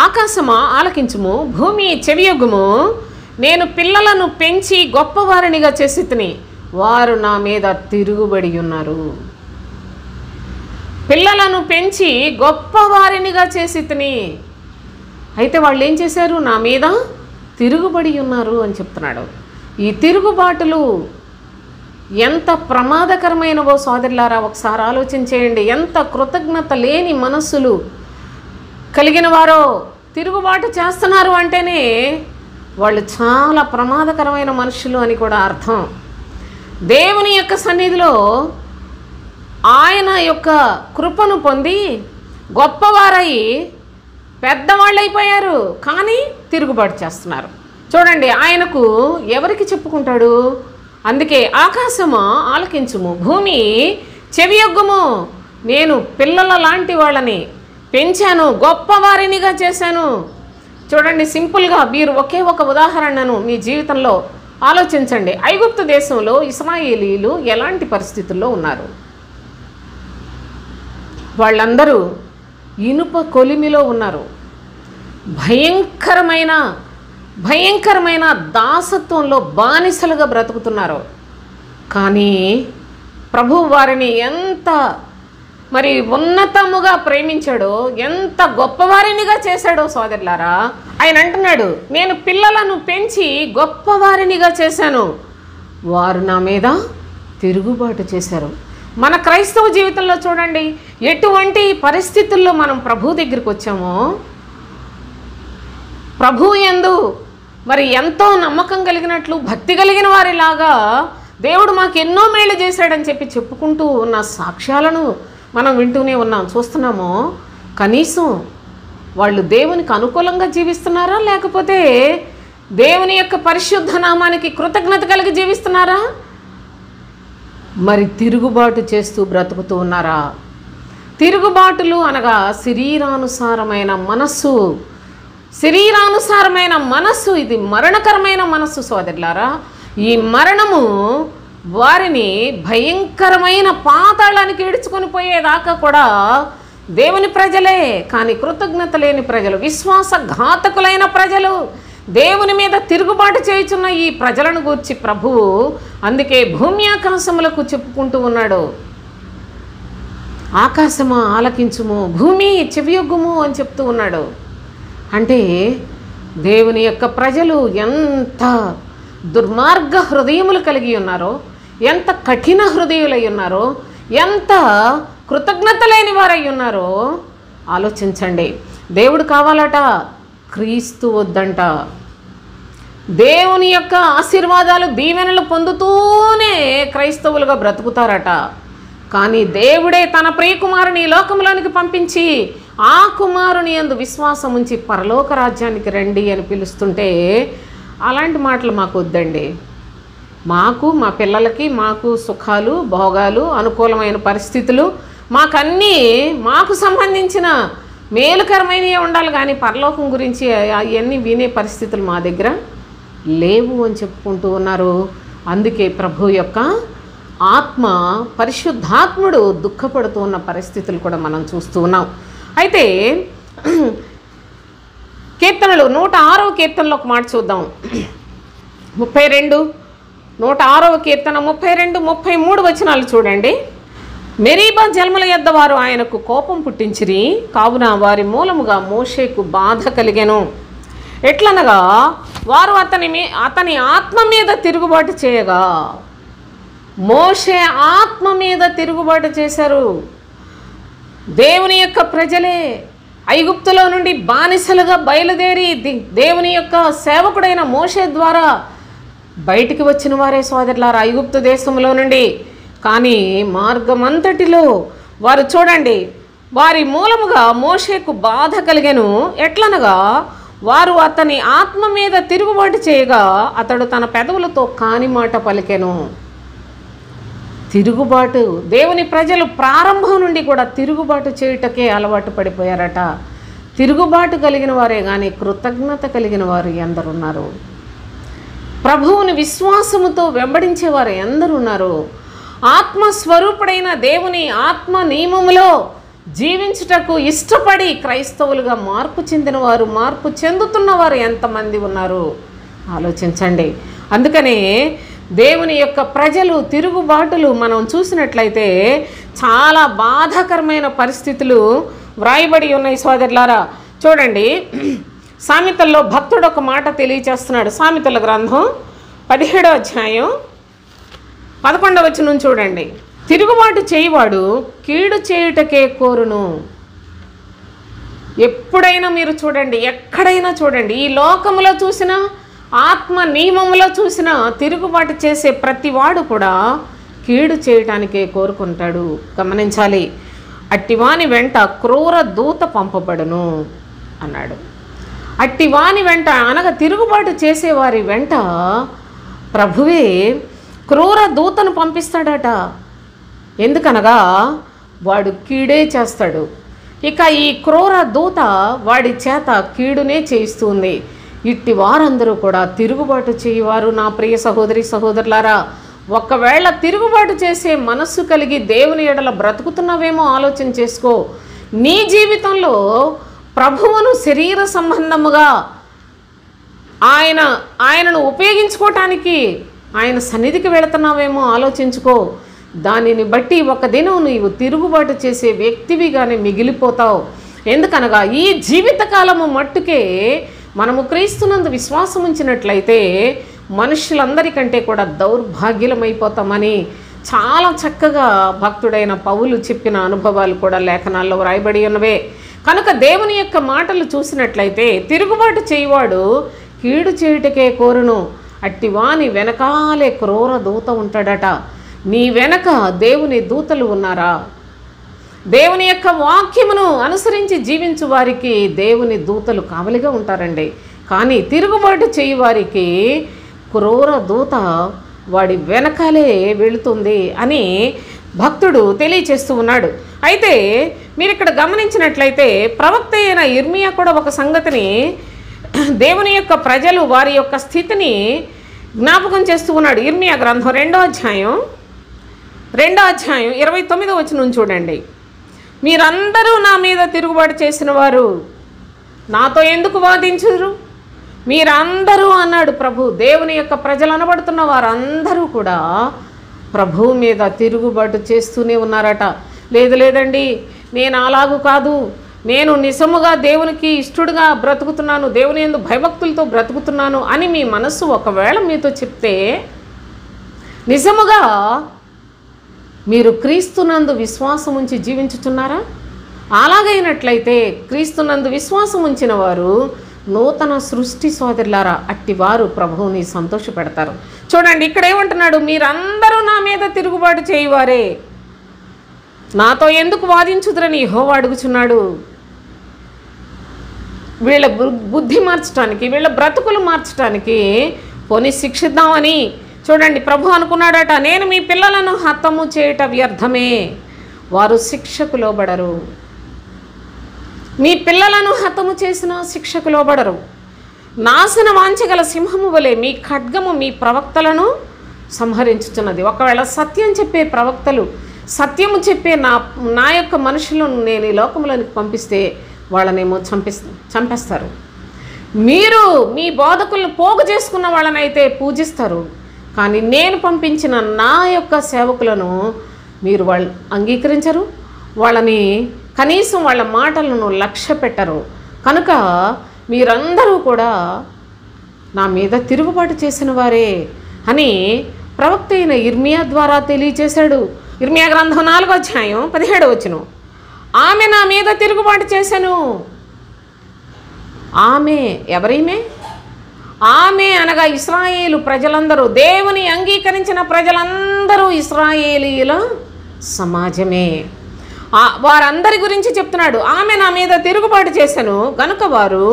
ఆకాశమా ఆలకించుము, భూమి చెవియొగ్గుము, నేను పిల్లలను పెంచి గొప్పవారినిగా చేసి తిని, వారు నా మీద తిరుగుబడి ఉన్నారు. పిల్లలను పెంచి గొప్పవారినిగా చేసి తిని, అయితే వాళ్ళు ఏం చేశారు? నా మీద తిరుగుబడి ఉన్నారు అని చెప్తున్నాడు. ఈ తిరుగుబాటులు ఎంత ప్రమాదకరమైనవో సోదరులారా ఒకసారి ఆలోచన చేయండి. ఎంత కృతజ్ఞత లేని మనస్సులు కలిగిన వారో. తిరుగుబాటు చేస్తున్నారు అంటేనే వాళ్ళు చాలా ప్రమాదకరమైన మనుషులు అని కూడా అర్థం. దేవుని యొక్క సన్నిధిలో ఆయన యొక్క కృపను పొంది గొప్పవారై పెద్దవాళ్ళైపోయారు, కానీ తిరుగుబాటు చేస్తున్నారు. చూడండి, ఆయనకు ఎవరికి చెప్పుకుంటాడు? అందుకే ఆకాశమా ఆలకించుము, భూమి చెవియొగ్గుము, నేను పిల్లల లాంటి వాళ్ళని పెంచాను, గొప్పవారినిగా చేశాను. చూడండి, సింపుల్గా మీరు ఒకే ఒక ఉదాహరణను మీ జీవితంలో ఆలోచించండి. ఐగుప్తు దేశంలో ఇశ్రాయేలీయులు ఎలాంటి పరిస్థితుల్లో ఉన్నారు? వాళ్ళందరూ ఇనుప కొలిమిలో ఉన్నారు. భయంకరమైన దాసత్వంలో బానిసలుగా బ్రతుకుతున్నారు. కానీ ప్రభువు వారిని ఎంత ఉన్నతముగా ప్రేమించాడో, ఎంత గొప్పవారినిగా చేశాడో సోదరులారా. ఆయన అంటున్నాడు, నేను పిల్లలను పెంచి గొప్పవారినిగా చేశాను, వారు నా మీద తిరుగుబాటు చేశారు. మన క్రైస్తవ జీవితంలో చూడండి, ఎటువంటి పరిస్థితుల్లో మనం ప్రభు దగ్గరికి వచ్చామో, ప్రభు యందు ఎంతో నమ్మకం కలిగినట్లు, భక్తి కలిగిన వారిలాగా దేవుడు మాకు ఎన్నో మేలు చేశాడని చెప్పుకుంటూ ఉన్న సాక్ష్యాలను మనం వింటూనే ఉన్నాం, చూస్తున్నామో. కనీసం వాళ్ళు దేవునికి అనుకూలంగా జీవిస్తున్నారా, లేకపోతే దేవుని యొక్క పరిశుద్ధ నామానికి కృతజ్ఞత కలిగి జీవిస్తున్నారా? మరి తిరుగుబాటు చేస్తూ బ్రతుకుతూ ఉన్నారా? తిరుగుబాటులు అనగా శరీరానుసారమైన మనస్సు. శరీరానుసారమైన మనస్సు ఇది మరణకరమైన మనస్సు సోదరులారా. ఈ మరణము వారిని భయంకరమైన పాతాళానికి ఈడ్చుకొని పోయేదాకా కూడా దేవుని ప్రజలే. కానీ కృతజ్ఞత లేని ప్రజలు, విశ్వాసఘాతకులైన ప్రజలు, దేవుని మీద తిరుగుబాటు చేయుచున్న ఈ ప్రజలను గూర్చి ప్రభువు అందుకే భూమి ఆకాశములకు చెప్పుకుంటూ ఉన్నాడు. ఆకాశమా ఆలకించుము, భూమి చెవియొగ్గుము అని చెప్తూ ఉన్నాడు. అంటే దేవుని యొక్క ప్రజలు ఎంత దుర్మార్గ హృదయములు కలిగి ఉన్నారో, ఎంత కఠిన హృదయులై ఉన్నారో, ఎంత కృతజ్ఞత లేని వారై ఉన్నారో ఆలోచించండి. దేవుడు కావాలట, క్రీస్తు వద్దంట. దేవుని యొక్క ఆశీర్వాదాలు దీవెనలు పొందుతూనే క్రైస్తవులుగా బ్రతుకుతారట. కానీ దేవుడే తన ప్రియకుమారుని ఈ లోకంలోనికి పంపించి ఆ కుమారుని యందు విశ్వాసం ఉంచి పరలోక రాజ్యానికి రండి అని పిలుస్తుంటే అలాంటి మాటలు మాకు వద్దండి. మాకు, మా పిల్లలకి, మాకు సుఖాలు, భోగాలు, అనుకూలమైన పరిస్థితులు, మాకన్నీ మాకు సంబంధించిన మేలుకరమైనవి ఉండాలి. కానీ పరలోకం గురించి అవన్నీ వినే పరిస్థితులు మా దగ్గర లేవు అని చెప్పుకుంటూ ఉన్నారు. అందుకే ప్రభు యొక్క ఆత్మ, పరిశుద్ధాత్ముడు దుఃఖపడుతూ ఉన్న పరిస్థితులు కూడా మనం చూస్తూ ఉన్నాం. అయితే కీర్తనలు 106వ కీర్తనలో ఒక మాట చూద్దాం. 106వ కీర్తన 32, 33 వచనాలు చూడండి. మెరీబా జల్మల యొద్ద వారు ఆయనకు కోపం పుట్టించిరి, కావున వారి మూలముగా మోషేకు బాధ కలిగెను. ఎట్లనగా వారు అతని ఆత్మ మీద తిరుగుబాటు చేయగా, మోషే ఆత్మ మీద తిరుగుబాటు చేశారు. దేవుని యొక్క ప్రజలే ఐగుప్తులో నుండి బానిసలుగా బయలుదేరి దేవుని యొక్క సేవకుడైన మోషే ద్వారా బయటికి వచ్చిన వారే సోదరులారా ఐగుప్తు దేశంలో నుండి. కానీ మార్గమంతటిలో వారు చూడండి, వారి మూలముగా మోషేకు బాధ కలిగెను. ఎట్లనగా వారు అతని ఆత్మ మీద తిరుగుబాటు చేయగా అతడు తన పెదవులతో కాని మాట పలికెను. తిరుగుబాటు, దేవుని ప్రజలు ప్రారంభం నుండి కూడా తిరుగుబాటు చేయుటకే అలవాటు పడిపోయారట. తిరుగుబాటు కలిగిన వారే కానీ కృతజ్ఞత కలిగిన వారు ఎందరున్నారు? ప్రభువుని విశ్వాసముతో వెంబడించేవారు ఎందరున్నారు? ఆత్మస్వరూపుడైన దేవుని ఆత్మ నియమములో జీవించుటకు ఇష్టపడి క్రైస్తవులుగా మార్పు చెందినవారు, మార్పు చెందుతున్నవారు ఎంతమంది ఉన్నారు ఆలోచించండి. అందుకనే దేవుని యొక్క ప్రజలు తిరుగుబాటులు మనం చూసినట్లయితే చాలా బాధాకరమైన పరిస్థితులు వ్రాయబడి ఉన్నాయి సోదరులారా. చూడండి, సామెతల్లో భక్తుడు ఒక మాట తెలియచేస్తున్నాడు. సామెతల గ్రంథం 17వ అధ్యాయం 11వ వచనం చూడండి. తిరుగుబాటు చేయువాడు కీడు చేయుటకే కోరును. ఎప్పుడైనా మీరు చూడండి, ఎక్కడైనా చూడండి, ఈ లోకములో చూసినా ఆత్మ నియమములో చూసినా తిరుగుబాటు చేసే ప్రతివాడు కూడా కీడు చేయటానికే కోరుకుంటాడు. గమనించాలి. అట్టివాని వెంట క్రూర దూత పంపబడును అన్నాడు. అట్టివాని వెంట అనగా తిరుగుబాటు చేసేవారి వెంట ప్రభువే క్రూర దూతను పంపిస్తాడట. ఎందుకనగా వాడు కీడే చేస్తాడు. ఇక ఈ క్రూర దూత వాడి చేత కీడునే చేయిస్తుంది. ఇట్టి వారందరూ కూడా తిరుగుబాటు చేయవారు. నా ప్రియ సహోదరి సహోదరులారా, ఒకవేళ తిరుగుబాటు చేసే మనస్సు కలిగి దేవుని ఎడల బ్రతుకుతున్నావేమో ఆలోచన చేసుకో. నీ జీవితంలో ప్రభువును శరీర సంబంధముగా ఆయనను ఉపయోగించుకోవటానికి ఆయన సన్నిధికి వెళుతున్నావేమో ఆలోచించుకో. దానిని బట్టి ఒక దినం నీవు తిరుగుబాటు చేసే వ్యక్తివిగానే మిగిలిపోతావు. ఎందుకనగా ఈ జీవితకాలము మట్టుకే మనము క్రీస్తునందు విశ్వాసం ఉంచినట్లయితే మనుషులందరికంటే కూడా దౌర్భాగ్యులమైపోతామని చాలా చక్కగా భక్తుడైన పౌలు చెప్పిన అనుభవాలు కూడా లేఖనాల్లో వ్రాయబడి ఉన్నవే. కనుక దేవుని యొక్క మాటలు చూసినట్లయితే తిరుగుబాటు చేయవాడు కీడు చేయుటకే కోరును. అట్టివాని వెనకాలే క్రూర దూత ఉంటాడట. నీ వెనక దేవుని దూతలు ఉన్నారా? దేవుని యొక్క వాక్యమును అనుసరించి జీవించు వారికి దేవుని దూతలు కావలిగా ఉంటారండి. కానీ తిరుగుబాటు చేయి వారికి క్రూర దూత వాడి వెనకాలే వెళుతుంది అని భక్తుడు తెలియచేస్తూ ఉన్నాడు. అయితే మీరు ఇక్కడ గమనించినట్లయితే ప్రవక్త అయిన ఇర్మియా కూడా ఒక సంగతిని, దేవుని యొక్క ప్రజలు వారి యొక్క స్థితిని జ్ఞాపకం చేస్తూ ఉన్నాడు. ఇర్మియా గ్రంథం 2వ అధ్యాయం 29వ వచనం చూడండి. మీరందరూ నా మీద తిరుగుబాటు చేసిన వారు నాతో ఎందుకు వాదించరు? మీరందరూ అన్నాడు ప్రభు. దేవుని యొక్క ప్రజలు అనబడుతున్న వారందరూ కూడా ప్రభువు మీద తిరుగుబాటు చేస్తూనే ఉన్నారట. లేదండి, నేను అలాగూ కాదు, నేను నిజముగా దేవునికి ఇష్టడుగా బ్రతుకుతున్నాను, దేవుని యందు భయభక్తులతో బ్రతుకుతున్నాను అని మీ మనస్సు ఒకవేళ మీతో చెప్తే, నిజముగా మీరు క్రీస్తునందు విశ్వాసం ఉంచి జీవించుచున్నారా? అలాగైనట్లయితే క్రీస్తునందు విశ్వాసం ఉంచిన వారు నూతన సృష్టి సోదరులారా, అట్టివారు ప్రభువుని సంతోషపెడతారు. చూడండి ఇక్కడ ఏమంటున్నాడు, మీరందరూ నా మీద తిరుగుబాటు చేయువారే, నాతో ఎందుకు వాదించుదురని యెహోవా అడుగుచున్నాడు. వీళ్ళ బుద్ధి మార్చడానికి, వీళ్ళ బ్రతుకులు మార్చడానికి పోనీ శిక్షిద్దామని చూడండి ప్రభు అనుకున్నాడట. నేను మీ పిల్లలను హతము చేయట వ్యర్థమే, వారు శిక్షకు లోబడరు. మీ పిల్లలను హతము చేసిన శిక్షకు లోబడరు. నాశన వాంచగల సింహము వలె మీ ఖడ్గము మీ ప్రవక్తలను సంహరించుచున్నది. ఒకవేళ సత్యం చెప్పే ప్రవక్తలు, సత్యము చెప్పే నా యొక్క మనుషులను నేను ఈ లోకంలోనికి పంపిస్తే వాళ్ళనేమో చంపేస్తారు. మీరు మీ బోధకులను పోగు చేసుకున్న వాళ్ళనైతే పూజిస్తారు, కానీ నేను పంపించిన నా యొక్క సేవకులను మీరు వాళ్ళు అంగీకరించరు, వాళ్ళని కనీసం వాళ్ళ మాటలను లక్ష్య పెట్టరు. కనుక మీరందరూ కూడా నా మీద తిరుగుబాటు చేసిన వారే అని ప్రవక్త అయిన ఇర్మియా ద్వారా తెలియచేశాడు. ఇర్మియా గ్రంథం 4వ అధ్యాయం 17వ వచనం. ఆమె నా మీద తిరుగుబాటు చేశాను. ఆమె ఎవరైమే? ఆమె అనగా ఇశ్రాయేలు ప్రజలందరూ, దేవుని అంగీకరించిన ప్రజలందరూ ఇశ్రాయేలీయుల సమాజమే. వారందరి గురించి చెప్తున్నాడు. ఆమె నా మీద తిరుగుబాటు చేశాను గనుక వారు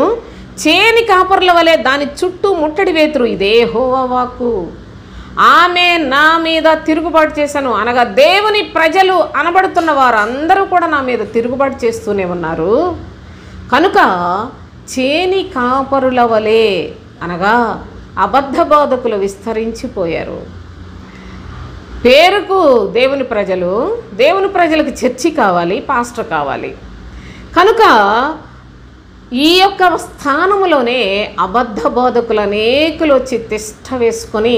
చేని కాపర్ల వలె దాని చుట్టూ ముట్టడి వేతురు. ఇదే యెహోవా వాక్కు. ఆమె నా మీద తిరుగుబాటు చేశాను అనగా దేవుని ప్రజలు అనబడుతున్న వారందరూ కూడా నా మీద తిరుగుబాటు చేస్తూనే ఉన్నారు. కనుక చేని కాపరుల వలె అనగా అబద్ధ బోధకులు విస్తరించిపోయారు. పేరుకు దేవుని ప్రజలకు చర్చి కావాలి, పాస్టర్ కావాలి. కనుక ఈ యొక్క స్థానములోనే అబద్ధ బోధకులు అనేకులు వచ్చి తిష్ట వేసుకొని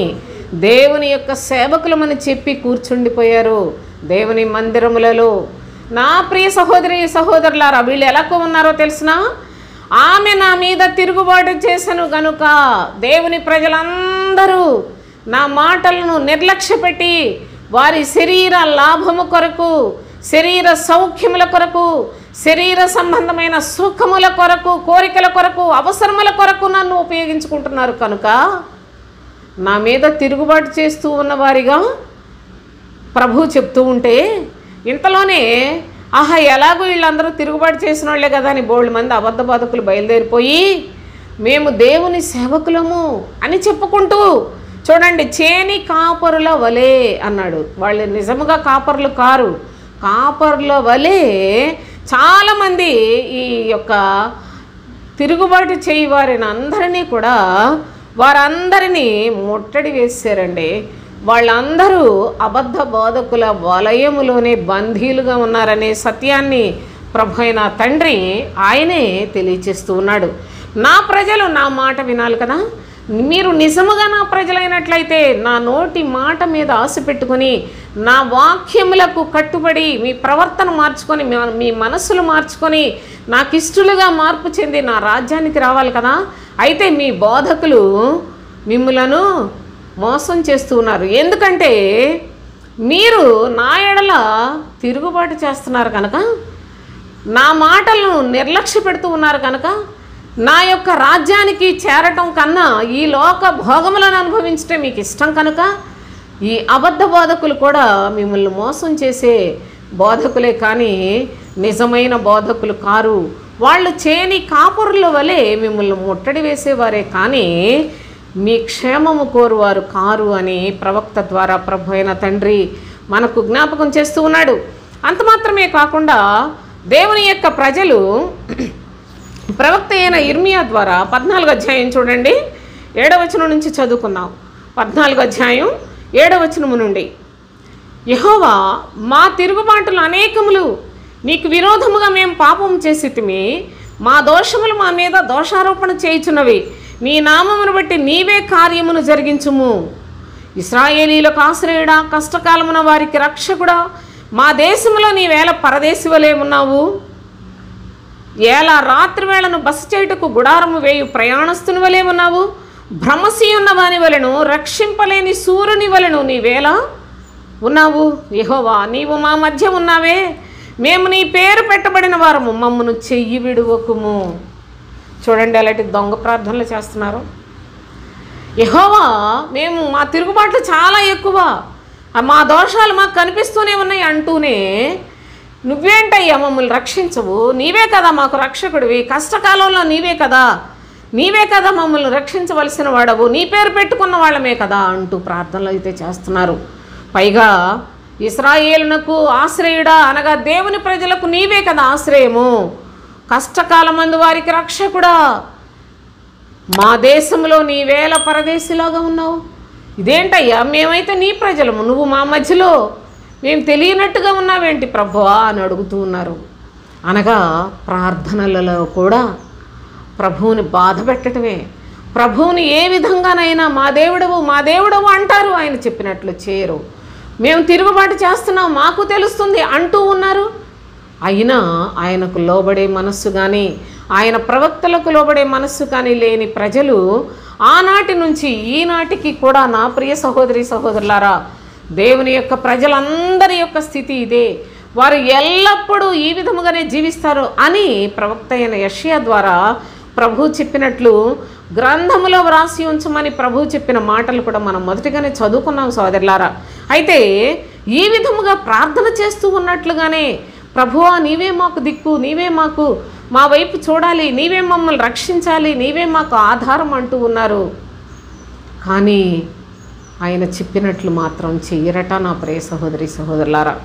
దేవుని యొక్క సేవకులమని చెప్పి కూర్చుండిపోయారు దేవుని మందిరములలో. నా ప్రియ సహోదరి సహోదరులారా, వీళ్ళు ఎలా ఉన్నారో తెలిసినా, ఆమె నా మీద తిరుగుబాటు చేశాను గనుక దేవుని ప్రజలందరూ నా మాటలను నిర్లక్ష్యపెట్టి వారి శరీర లాభము కొరకు, శరీర సౌఖ్యముల కొరకు, శరీర సంబంధమైన సుఖముల కొరకు, కోరికల కొరకు, అవసరముల కొరకు నన్ను ఉపయోగించుకుంటున్నారు. కనుక నా మీద తిరుగుబాటు చేస్తూ ఉన్నవారిగా ప్రభు చెప్తూ ఉంటే, ఇంతలోనే ఆహా ఎలాగో వీళ్ళందరూ తిరుగుబాటు చేసిన వాళ్ళే కదా అని బోల్డ్ మంది అబద్ధ బోధకులు బయలుదేరిపోయి మేము దేవుని సేవకులము అని చెప్పుకుంటూ, చూడండి చేని కాపరుల వలె అన్నాడు. వాళ్ళు నిజముగా కాపరులు కారు, కాపరుల వలె చాలామంది ఈ యొక్క తిరుగుబాటు చేయి వారిని అందరినీ కూడా వారందరినీ ముట్టడి వేశారండి. వాళ్ళందరూ అబద్ధ బోధకుల వలయములోనే బందీలుగా ఉన్నారనే సత్యాన్ని ప్రభు అయిన తండ్రి ఆయనే తెలియచేస్తూ ఉన్నాడు. నా ప్రజలు నా మాట వినాలి కదా. మీరు నిజముగా నా ప్రజలైనట్లయితే నా నోటి మాట మీద ఆశ పెట్టుకొని నా వాక్యములకు కట్టుబడి మీ ప్రవర్తన మార్చుకొని మీ మనస్సులు మార్చుకొని నాకు ఇష్టలుగా మార్పు చెంది నా రాజ్యానికి రావాలి కదా. అయితే మీ బోధకులు మిమ్ములను మోసం చేస్తూ ఉన్నారు. ఎందుకంటే మీరు నా ఎడల తిరుగుబాటు చేస్తున్నారు కనుక, నా మాటలను నిర్లక్ష్య పెడుతూ ఉన్నారు కనుక, నా యొక్క రాజ్యానికి చేరటం కన్నా ఈ లోక భోగములను అనుభవించటం మీకు ఇష్టం కనుక ఈ అబద్ధ బోధకులు కూడా మిమ్మల్ని మోసం చేసే బోధకులే కానీ నిజమైన బోధకులు కారు. వాళ్ళు చేని కాపురుల వలె మిమ్మల్ని ముట్టడి వేసేవారే కానీ మీ క్షేమము కోరువారు కారు అని ప్రవక్త ద్వారా ప్రభు అయిన తండ్రి మనకు జ్ఞాపకం చేస్తూ ఉన్నాడు. అంత మాత్రమే కాకుండా దేవుని యొక్క ప్రజలు ప్రవక్త అయిన ఇర్మియా ద్వారా 14వ అధ్యాయం చూడండి, 7వ వచనం నుంచి చదువుకుందాం. 14వ అధ్యాయం 7వ వచనము నుండి, యెహోవా మా తిరుగుబాటులు అనేకములు, నీకు విరోధముగా మేము పాపం చేసితిమి, మా దోషములు మా మీద దోషారోపణ చేయుచున్నవి, నీ నామమును బట్టి నీవే కార్యమును జరిగించుము. ఇశ్రాయేలీలకు ఆశ్రయుడా, కష్టకాలమున వారికి రక్షకుడా, మా దేశంలో నీవేళ పరదేశి వలె ఉన్నావు. ఏలా రాత్రి వేళను బస చేయుటకు గుడారము వేయు ప్రయాణస్తుని వలె ఉన్నావు. భ్రమసి ఉన్న వాని వలెను, రక్షింపలేని సూర్యుని వలెను నీవేళ ఉన్నావు. యెహోవా నీవు మా మధ్య ఉన్నావే, మేము నీ పేరు పెట్టబడిన వారము, మమ్మను చెయ్యి విడువకుము. చూడండి అలాంటి దొంగ ప్రార్థనలు చేస్తున్నారు. యెహోవా మేము మా తిరుగుబాట్లు చాలా ఎక్కువ, మా దోషాలు మాకు కనిపిస్తూనే ఉన్నాయి అంటూనే నువ్వేంటయ్యా మమ్మల్ని రక్షించవు, నీవే కదా మాకు రక్షకుడివి, కష్టకాలంలో నీవే కదా మమ్మల్ని రక్షించవలసిన వాడవు, నీ పేరు పెట్టుకున్న వాళ్ళమే కదా అంటూ ప్రార్థనలు అయితే చేస్తున్నారు. పైగా ఇశ్రాయేలునకు ఆశ్రయుడా అనగా దేవుని ప్రజలకు నీవే కదా ఆశ్రయము, కష్టకాలమందు వారికి రక్షకుడా, మా దేశంలో నీవేళ పరదేశిలాగా ఉన్నావు. ఇదేంటయ్యా మేమైతే నీ ప్రజలము, నువ్వు మా మధ్యలో మేము తెలియనట్టుగా ఉన్నావేంటి ప్రభువా అని అడుగుతూ ఉన్నారు. అనగా ప్రార్థనలలో కూడా ప్రభువుని బాధ పెట్టడమే. ప్రభువుని ఏ విధంగానైనా మా దేవుడవు అంటారు, ఆయన చెప్పినట్లు చేయరు. మేము తిరుగుబాటు చేస్తున్నాం మాకు తెలుస్తుంది అంటూ ఉన్నారు. అయినా ఆయనకు లోబడే మనస్సు కానీ ఆయన ప్రవక్తలకు లోబడే మనస్సు కానీ లేని ప్రజలు ఆనాటి నుంచి ఈనాటికి కూడా నా ప్రియ సహోదరి సహోదరులారా, దేవుని యొక్క ప్రజలందరి యొక్క స్థితి ఇదే. వారు ఎల్లప్పుడూ ఈ విధముగానే జీవిస్తారు అని ప్రవక్త అయిన యెషయా ద్వారా ప్రభు చెప్పినట్లు గ్రంథములో వ్రాసి ఉంచమని ప్రభు చెప్పిన మాటలు కూడా మనం మొదటిగానే చదువుకున్నాం సోదరులారా. అయితే ఈ విధముగా ప్రార్థన చేస్తూ ఉన్నట్లుగానే ప్రభువా నీవే మాకు దిక్కు, నీవే మాకు మా వైపు చూడాలి, నీవే మమ్మల్ని రక్షించాలి, నీవే మాకు ఆధారం అంటూ ఉన్నారు. కానీ ఆయన చెప్పినట్లు మాత్రం చెయ్యరట నా ప్రియ సహోదరి సహోదరులారా.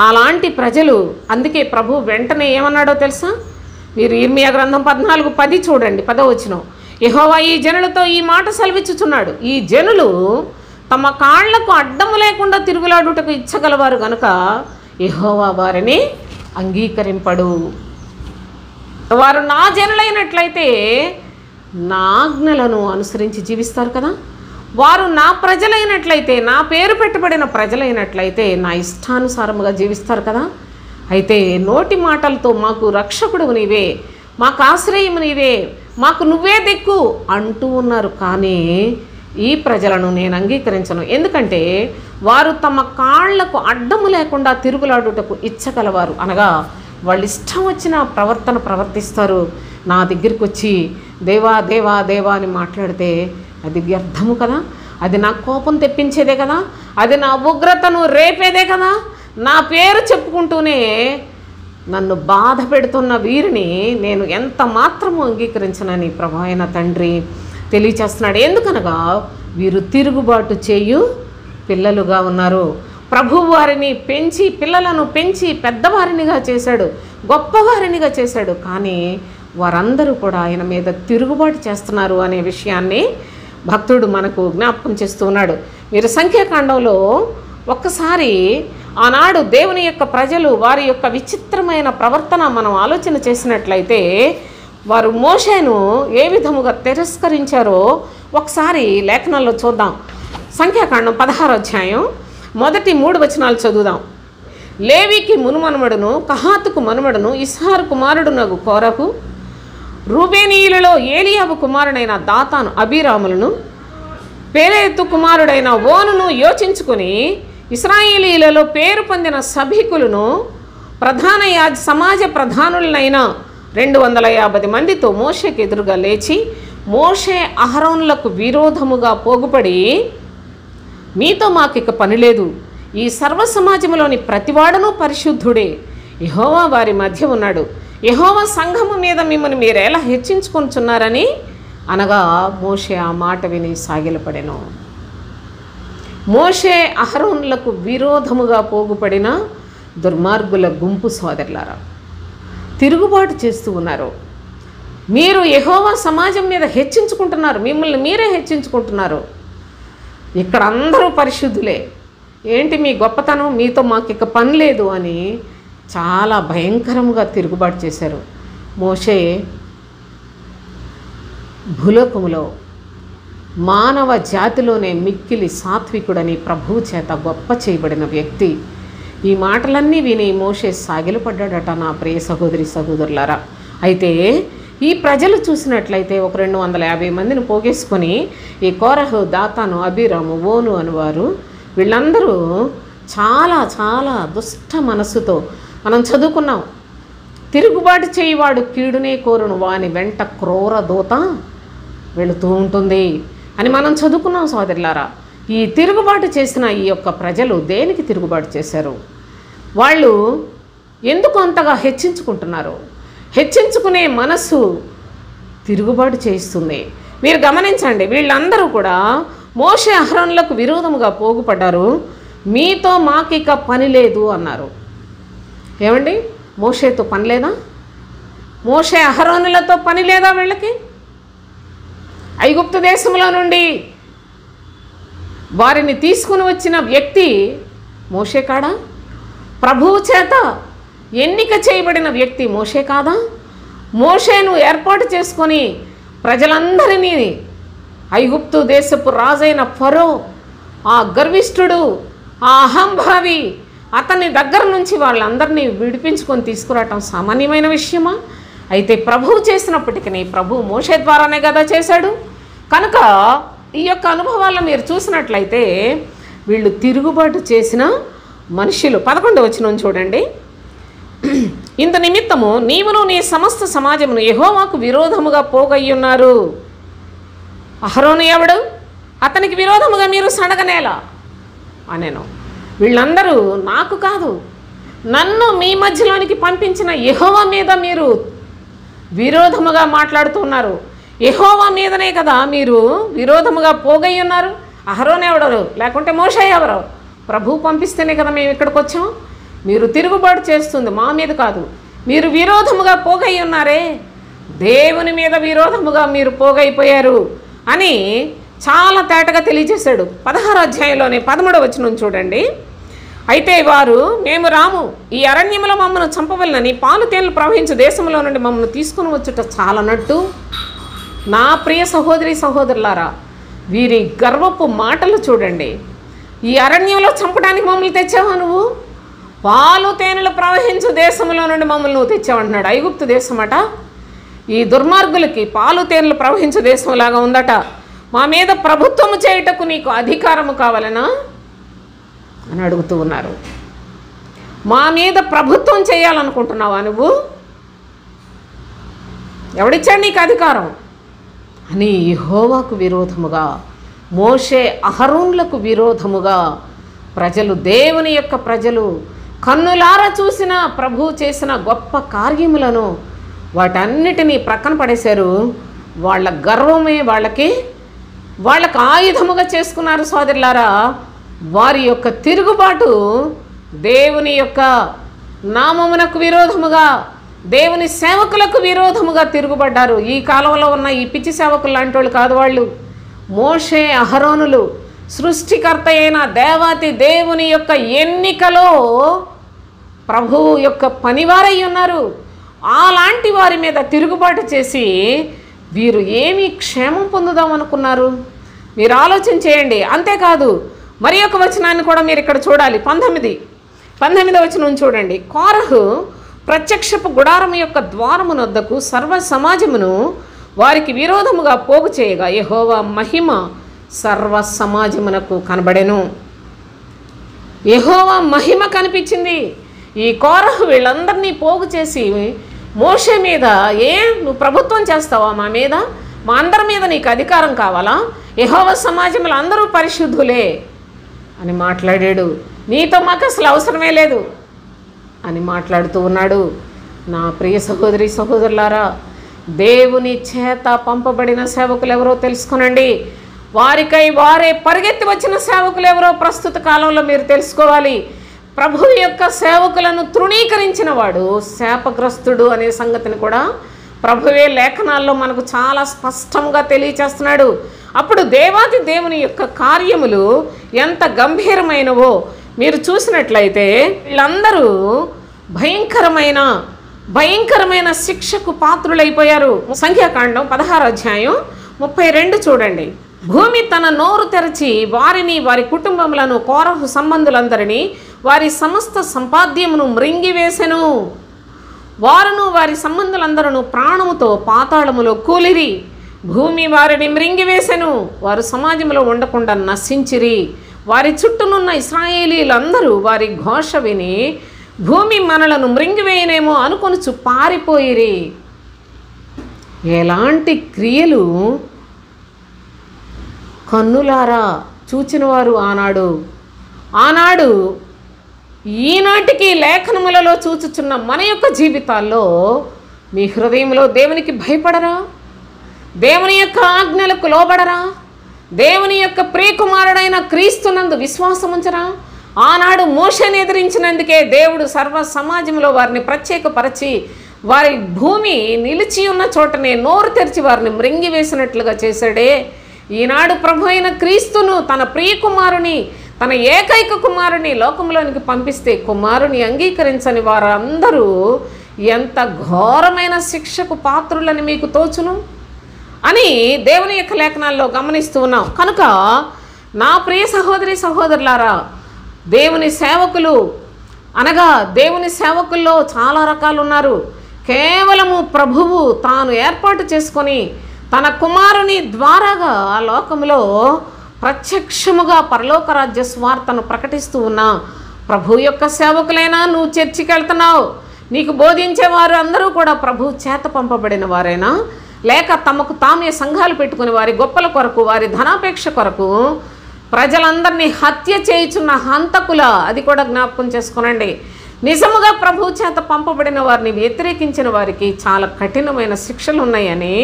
అలాంటి ప్రజలు, అందుకే ప్రభు వెంటనే ఏమన్నాడో తెలుసా? మీరు ఇర్మియా గ్రంథం 14:10 చూడండి, 10వ వచనం. యెహోవా ఈ జనులతో ఈ మాట సెలవిచ్చుచున్నాడు, ఈ జనులు తమ కాళ్లకు అడ్డము లేకుండా తిరుగులాడుటకు ఇచ్చగలవారు గనుక యెహోవా వారిని అంగీకరింపడు. వారు నా జనులైనట్లయితే నా ఆజ్ఞలను అనుసరించి జీవిస్తారు కదా, వారు నా ప్రజలైనట్లయితే, నా పేరు పెట్టబడిన ప్రజలైనట్లయితే నా ఇష్టానుసారముగా జీవిస్తారు కదా. అయితే నోటి మాటలతో మాకు రక్షకుడు నీవే, మాకు ఆశ్రయము నీవే, మాకు నువ్వే దిక్కు అంటూ ఉన్నారు. కానీ ఈ ప్రజలను నేను అంగీకరించను, ఎందుకంటే వారు తమ కాళ్లకు అడ్డము లేకుండా తిరుగులాడుటకు ఇచ్చగలవారు. అనగా వాళ్ళు ఇష్టం వచ్చిన ప్రవర్తన ప్రవర్తిస్తారు. నా దగ్గరికి వచ్చి దేవా దేవా దేవా అని మాట్లాడితే అది వ్యర్థము కదా, అది నా కోపం తెప్పించేదే కదా, అది నా ఉగ్రతను రేపేదే కదా. నా పేరు చెప్పుకుంటూనే నన్ను బాధ పెడుతున్న వీరిని నేను ఎంత మాత్రము అంగీకరించనని ప్రభు అయిన తండ్రి తెలియచేస్తున్నాడు. ఎందుకనగా వీరు తిరుగుబాటు చేయు పిల్లలుగా ఉన్నారు. ప్రభు వారిని పెంచి, పిల్లలను పెంచి పెద్దవారినిగా చేశాడు, గొప్పవారినిగా చేశాడు. కానీ వారందరూ కూడా ఆయన మీద తిరుగుబాటు చేస్తున్నారు అనే విషయాన్ని భక్తుడు మనకు జ్ఞాపకం చేస్తూ ఉన్నాడు. మీరు సంఖ్యాకాండంలో ఒక్కసారి ఆనాడు దేవుని యొక్క ప్రజలు వారి యొక్క విచిత్రమైన ప్రవర్తన మనం ఆలోచన చేసినట్లయితే వారు మోషేను ఏ విధముగా తిరస్కరించారో ఒకసారి లేఖనాల్లో చూద్దాం. సంఖ్యాకాండం 16వ అధ్యాయం మొదటి 3 వచనాలు చదువుదాం. లేవికి మునుమనుమడును, కహాతుకు మనుమడును, ఇస్హారు కుమారుడునగు కోరహు, రూబేనీయులలో ఏలియాబు కుమారుడైన దాతాను అబీరాములను, పేరేతు కుమారుడైన ఓనును యోచించుకొని ఇశ్రాయేలీలలో పేరు పొందిన సభికులను సమాజ ప్రధానులైన 250 మందితో మోషేకి ఎదురుగా లేచి, మోషే అహరోనులకు విరోధముగా పోగుపడి, మీతో మాకిక పని లేదు, ఈ సర్వ సమాజంలోని ప్రతివాడును పరిశుద్ధుడే, యెహోవా వారి మధ్య ఉన్నాడు, యెహోవా సంఘము మీద మిమ్మల్ని మీరు ఎలా హెచ్చించుకొనుచున్నారని అనగా మోషే ఆ మాట విని సాగిలపడెను. మోషే అహరోనులకు విరోధముగా పోగుపడిన దుర్మార్గుల గుంపు సోదరులారా, తిరుగుబాటు చేస్తూ ఉన్నారు. మీరు యెహోవా సమాజం మీద హెచ్చించుకుంటున్నారు, మిమ్మల్ని మీరే హెచ్చించుకుంటున్నారు. ఇక్కడ అందరూ పరిశుద్ధులే, ఏంటి మీ గొప్పతనం, మీతో మాకు ఇక పని లేదు అని చాలా భయంకరంగా తిరుగుబాటు చేశారు. మోషే భూలోకములో మానవ జాతిలోనే మిక్కిలి సాత్వికుడని ప్రభువు చేత గొప్ప చేయబడిన వ్యక్తి. ఈ మాటలన్నీ విని మోషే సాగిలపడ్డాడట నా ప్రియ సహోదరి సహోదరులారా. అయితే ఈ ప్రజలు చూసినట్లయితే ఒక 250 మందిని పోగేసుకొని ఈ కోరహు, దాతాను, అబీరాము, ఓను అనువారు వీళ్ళందరూ చాలా చాలా దుష్ట మనస్సుతో, మనం చదువుకున్నాం, తిరుగుబాటు చేయివాడు కీడునే కోరును వాని వెంట క్రూర దూత వెళుతూ ఉంటుంది అని మనం చదువుకున్నాం సోదరులారా. ఈ తిరుగుబాటు చేసిన ఈ యొక్క ప్రజలు దేనికి తిరుగుబాటు చేశారు? వాళ్ళు ఎందుకు అంతగా హెచ్చించుకుంటున్నారు? హెచ్చించుకునే మనస్సు తిరుగుబాటు చేయిస్తుంది. మీరు గమనించండి, వీళ్ళందరూ కూడా మోషే అహరోనులకు విరోధముగా పోగుపడ్డారు. మీతో మాకిక పని లేదు అన్నారు. ఏమండి, మోషేతో పని లేదా? మోషే అహరోనులతో పని లేదా? వీళ్ళకి ఐగుప్తు దేశంలో నుండి వారిని తీసుకుని వచ్చిన వ్యక్తి మోషే కాడా? ప్రభువు చేత ఎన్నిక చేయబడిన వ్యక్తి మోషే కాదా? మోషేను ఏర్పాటు చేసుకొని ప్రజలందరినీ, ఐగుప్తు దేశపు రాజైన ఫరో, ఆ గర్విష్ఠుడు, ఆ అహంభావి, అతని దగ్గర నుంచి వాళ్ళందరినీ విడిపించుకొని తీసుకురావటం సామాన్యమైన విషయమా? అయితే ప్రభువు చేసినప్పటికీ ప్రభువు మోషే ద్వారానే కదా చేశాడు. కనుక ఈ యొక్క అనుభవాల్లో మీరు చూసినట్లయితే వీళ్ళు తిరుగుబాటు చేసిన మనుషులు. 11వ వచనం చూడండి. ఇంత నిమిత్తము నీవును నీ సమస్త సమాజమును యెహోవాకు విరోధముగా పోగయ్యున్నారు. అహరోను ఎవడు? అతనికి విరోధముగా మీరు సడగనేలా అనేను. వీళ్ళందరూ నాకు కాదు, నన్ను మీ మధ్యలోనికి పంపించిన యెహోవా మీద మీరు విరోధముగా మాట్లాడుతున్నారు. యెహోవా మీదనే కదా మీరు విరోధముగా పోగై ఉన్నారు. అహరోను ఎవడరు? లేకుంటే మోషే ఎవరు? ప్రభువు పంపిస్తేనే కదా మేము ఇక్కడికి వచ్చాం. మీరు తిరుగుబాటు చేస్తుంది మా మీద కాదు, మీరు విరోధముగా పోగై ఉన్నారే, దేవుని మీద విరోధముగా మీరు పోగైపోయారు అని చాలా తేటగా తెలియజేశాడు. 16వ అధ్యాయంలోనే 13వ వచనం చూడండి. అయితే వారు, మేము రాము, ఈ అరణ్యములో మమ్మల్ని చంపవలనని పాలు తేనెలు ప్రవహించే దేశంలో నుండి మమ్మల్ని తీసుకుని వచ్చుట చాలనట్టు. నా ప్రియ సహోదరి సహోదరులారా, వీరి గర్వపు మాటలు చూడండి. ఈ అరణ్యంలో చంపడానికి మమ్మల్ని తెచ్చావా నువ్వు? పాలు తేనెలు ప్రవహించు దేశంలో నుండి మమ్మల్ని నువ్వు తెచ్చావంటున్నాడు. ఐగుప్తు దేశం అట. ఈ దుర్మార్గులకి పాలు తేనెలు ప్రవహించే దేశంలాగా ఉందట. మా మీద ప్రభుత్వము చేయుటకు నీకు అధికారము కావాలనా అని అడుగుతూ ఉన్నారు. మా మీద ప్రభుత్వం చేయాలనుకుంటున్నావా నువ్వు? ఎవడిచ్చాడు నీకు అధికారం అని యెహోవాకు విరోధముగా, మోషే అహరోనులకు విరోధముగా ప్రజలు, దేవుని యొక్క ప్రజలు కన్నులారా చూసిన ప్రభువు చేసిన గొప్ప కార్యములను వాటన్నిటినీ ప్రక్కన పడేశారు. వాళ్ళ గర్వమే వాళ్ళకి ఆయుధముగా చేసుకున్నారు. సోదరులారా, వారి యొక్క తిరుగుబాటు దేవుని యొక్క నామమునకు విరోధముగా, దేవుని సేవకులకు విరోధముగా తిరుగుబడ్డారు. ఈ కాలంలో ఉన్న ఈ పిచ్చి సేవకులు లాంటి వాళ్ళు కాదు వాళ్ళు. మోషే అహరోనులు సృష్టికర్త అయిన దేవాతి దేవుని యొక్క ఎన్నికలో ప్రభువు యొక్క పనివారై ఉన్నారు. అలాంటి వారి మీద తిరుగుబాటు చేసి వీరు ఏమి క్షేమం పొందుదాం అనుకున్నారు? మీరు ఆలోచన చేయండి. అంతేకాదు, మరి ఒక వచనాన్ని కూడా మీరు ఇక్కడ చూడాలి. 19వ వచనం చూడండి. కోరహు ప్రత్యక్షపు గుడారము యొక్క ద్వారమునొద్దకు సర్వ సమాజమును వారికి విరోధముగా పోగు చేయగా యెహోవా మహిమ సర్వ సమాజమునకు కనబడెను. యెహోవా మహిమ కనిపించింది. ఈ కోరహు వీళ్ళందరినీ పోగు చేసి మోషే మీద, నువ్వు ప్రభుత్వం చేస్తావా మా మీద? మా అందరి మీద నీకు అధికారం కావాలా? యెహోవా సమాజంలో అందరూ పరిశుద్ధులే అని మాట్లాడాడు. నీతో మాకు అసలు అవసరమే లేదు అని మాట్లాడుతూ ఉన్నాడు. నా ప్రియ సహోదరి సహోదరులారా, దేవుని చేత పంపబడిన సేవకులు ఎవరో తెలుసుకొనండి. వారికై వారే పరిగెత్తి వచ్చిన సేవకులు ఎవరో ప్రస్తుత కాలంలో మీరు తెలుసుకోవాలి. ప్రభు యొక్క సేవకులను తృణీకరించిన వాడు శాపగ్రస్తుడు అనే సంగతిని కూడా ప్రభువే లేఖనాల్లో మనకు చాలా స్పష్టంగా తెలియచేస్తున్నాడు. అప్పుడు దేవాది దేవుని యొక్క కార్యములు ఎంత గంభీరమైనవో మీరు చూసినట్లయితే వీళ్ళందరూ భయంకరమైన శిక్షకు పాత్రులైపోయారు. సంఖ్యాకాండం 16:32 చూడండి. భూమి తన నోరు తెరచి వారిని, వారి కుటుంబములను, కోరహు సంబంధులందరినీ, వారి సమస్త సంపాద్యమును మృంగివేసెను. వారును వారి సంబంధులందరూ ప్రాణముతో పాతాళములో కూలిరి. భూమి వారిని మృంగివేసెను. వారు సమాజంలో ఉండకుండా నశించిరి. వారి చుట్టూనున్న ఇశ్రాయేలీలందరూ వారి ఘోష విని భూమి మనలను మృంగివేయనేమో అనుకొనుచు పారిపోయిరి. ఎలాంటి క్రియలు కన్నులారా చూచినవారు ఆనాడు ఈనాటికి లేఖనములలో చూచుచున్న మన యొక్క జీవితాల్లో మీ హృదయంలో దేవునికి భయపడరా? దేవుని యొక్క ఆజ్ఞలకు లోబడరా? దేవుని యొక్క ప్రియకుమారుడైన క్రీస్తునందు విశ్వాసం ఉంచరా? ఆనాడు మోషేని ఎదిరించినందుకే దేవుడు సర్వ సమాజంలో వారిని ప్రత్యేకపరచి వారి భూమి నిలిచి ఉన్న చోటనే నోరు తెరిచి వారిని మృంగివేసినట్లుగా చేశాడే. ఈనాడు ప్రభు అయిన క్రీస్తును, తన ప్రియకుమారుని, తన ఏకైక కుమారుని లోకంలోనికి పంపిస్తే కుమారుని అంగీకరించని వారందరూ ఎంత ఘోరమైన శిక్షకు పాత్రులని మీకు తోచును అని దేవుని యొక్క లేఖనాల్లో గమనిస్తూ ఉన్నాం. కనుక నా ప్రియ సహోదరి సహోదరులారా, దేవుని సేవకులు అనగా దేవుని సేవకుల్లో చాలా రకాలు ఉన్నారు. కేవలము ప్రభువు తాను ఏర్పాటు చేసుకొని తన కుమారుని ద్వారాగా ఆ లోకంలో ప్రత్యక్షముగా పరలోక రాజ్య స్వార్థను ప్రకటిస్తూ ఉన్నా ప్రభు యొక్క సేవకులైనా, నువ్వు చర్చికి వెళ్తున్నావు, నీకు బోధించేవారు అందరూ కూడా ప్రభు చేత పంపబడిన వారైనా, లేక తమకు తామే సంఘాలు పెట్టుకుని వారి గొప్పల కొరకు, వారి ధనాపేక్ష కొరకు ప్రజలందరినీ హత్య చేయుచున్న హంతకుల, అది కూడా జ్ఞాపకం చేసుకునండి. నిజముగా ప్రభు చేత పంపబడిన వారిని వ్యతిరేకించిన వారికి చాలా కఠినమైన శిక్షలు ఉన్నాయని,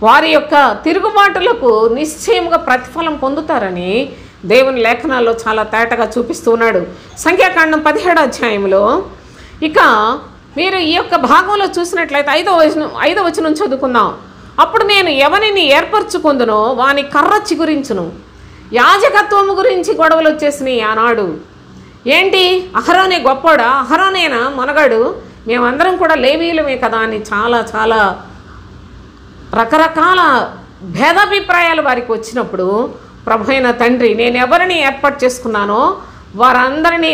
వారి యొక్క తిరుగుబాటులకు నిశ్చయముగా ప్రతిఫలం పొందుతారని దేవుని లేఖనాల్లో చాలా తేటగా చూపిస్తూ ఉన్నాడు. సంఖ్యాకాండం 17 ఇక మీరు ఈ యొక్క భాగంలో చూసినట్లయితే 5వ వచనం చదువుకుందాం. అప్పుడు నేను ఎవరిని ఏర్పరచుకుందునో వాని కర్ర చిగురించును. యాజకత్వము గురించి గొడవలు వచ్చేసినాయి ఆనాడు. ఏంటి, అహరోనే గొప్పోడా, అహరోనేనా మనగాడు, మేమందరం కూడా లేవీయులమే కదా అని చాలా రకరకాల భేదాభిప్రాయాలు వారికి వచ్చినప్పుడు ప్రభు అయిన తండ్రి, నేను ఎవరిని ఏర్పాటు చేసుకున్నానో వారందరినీ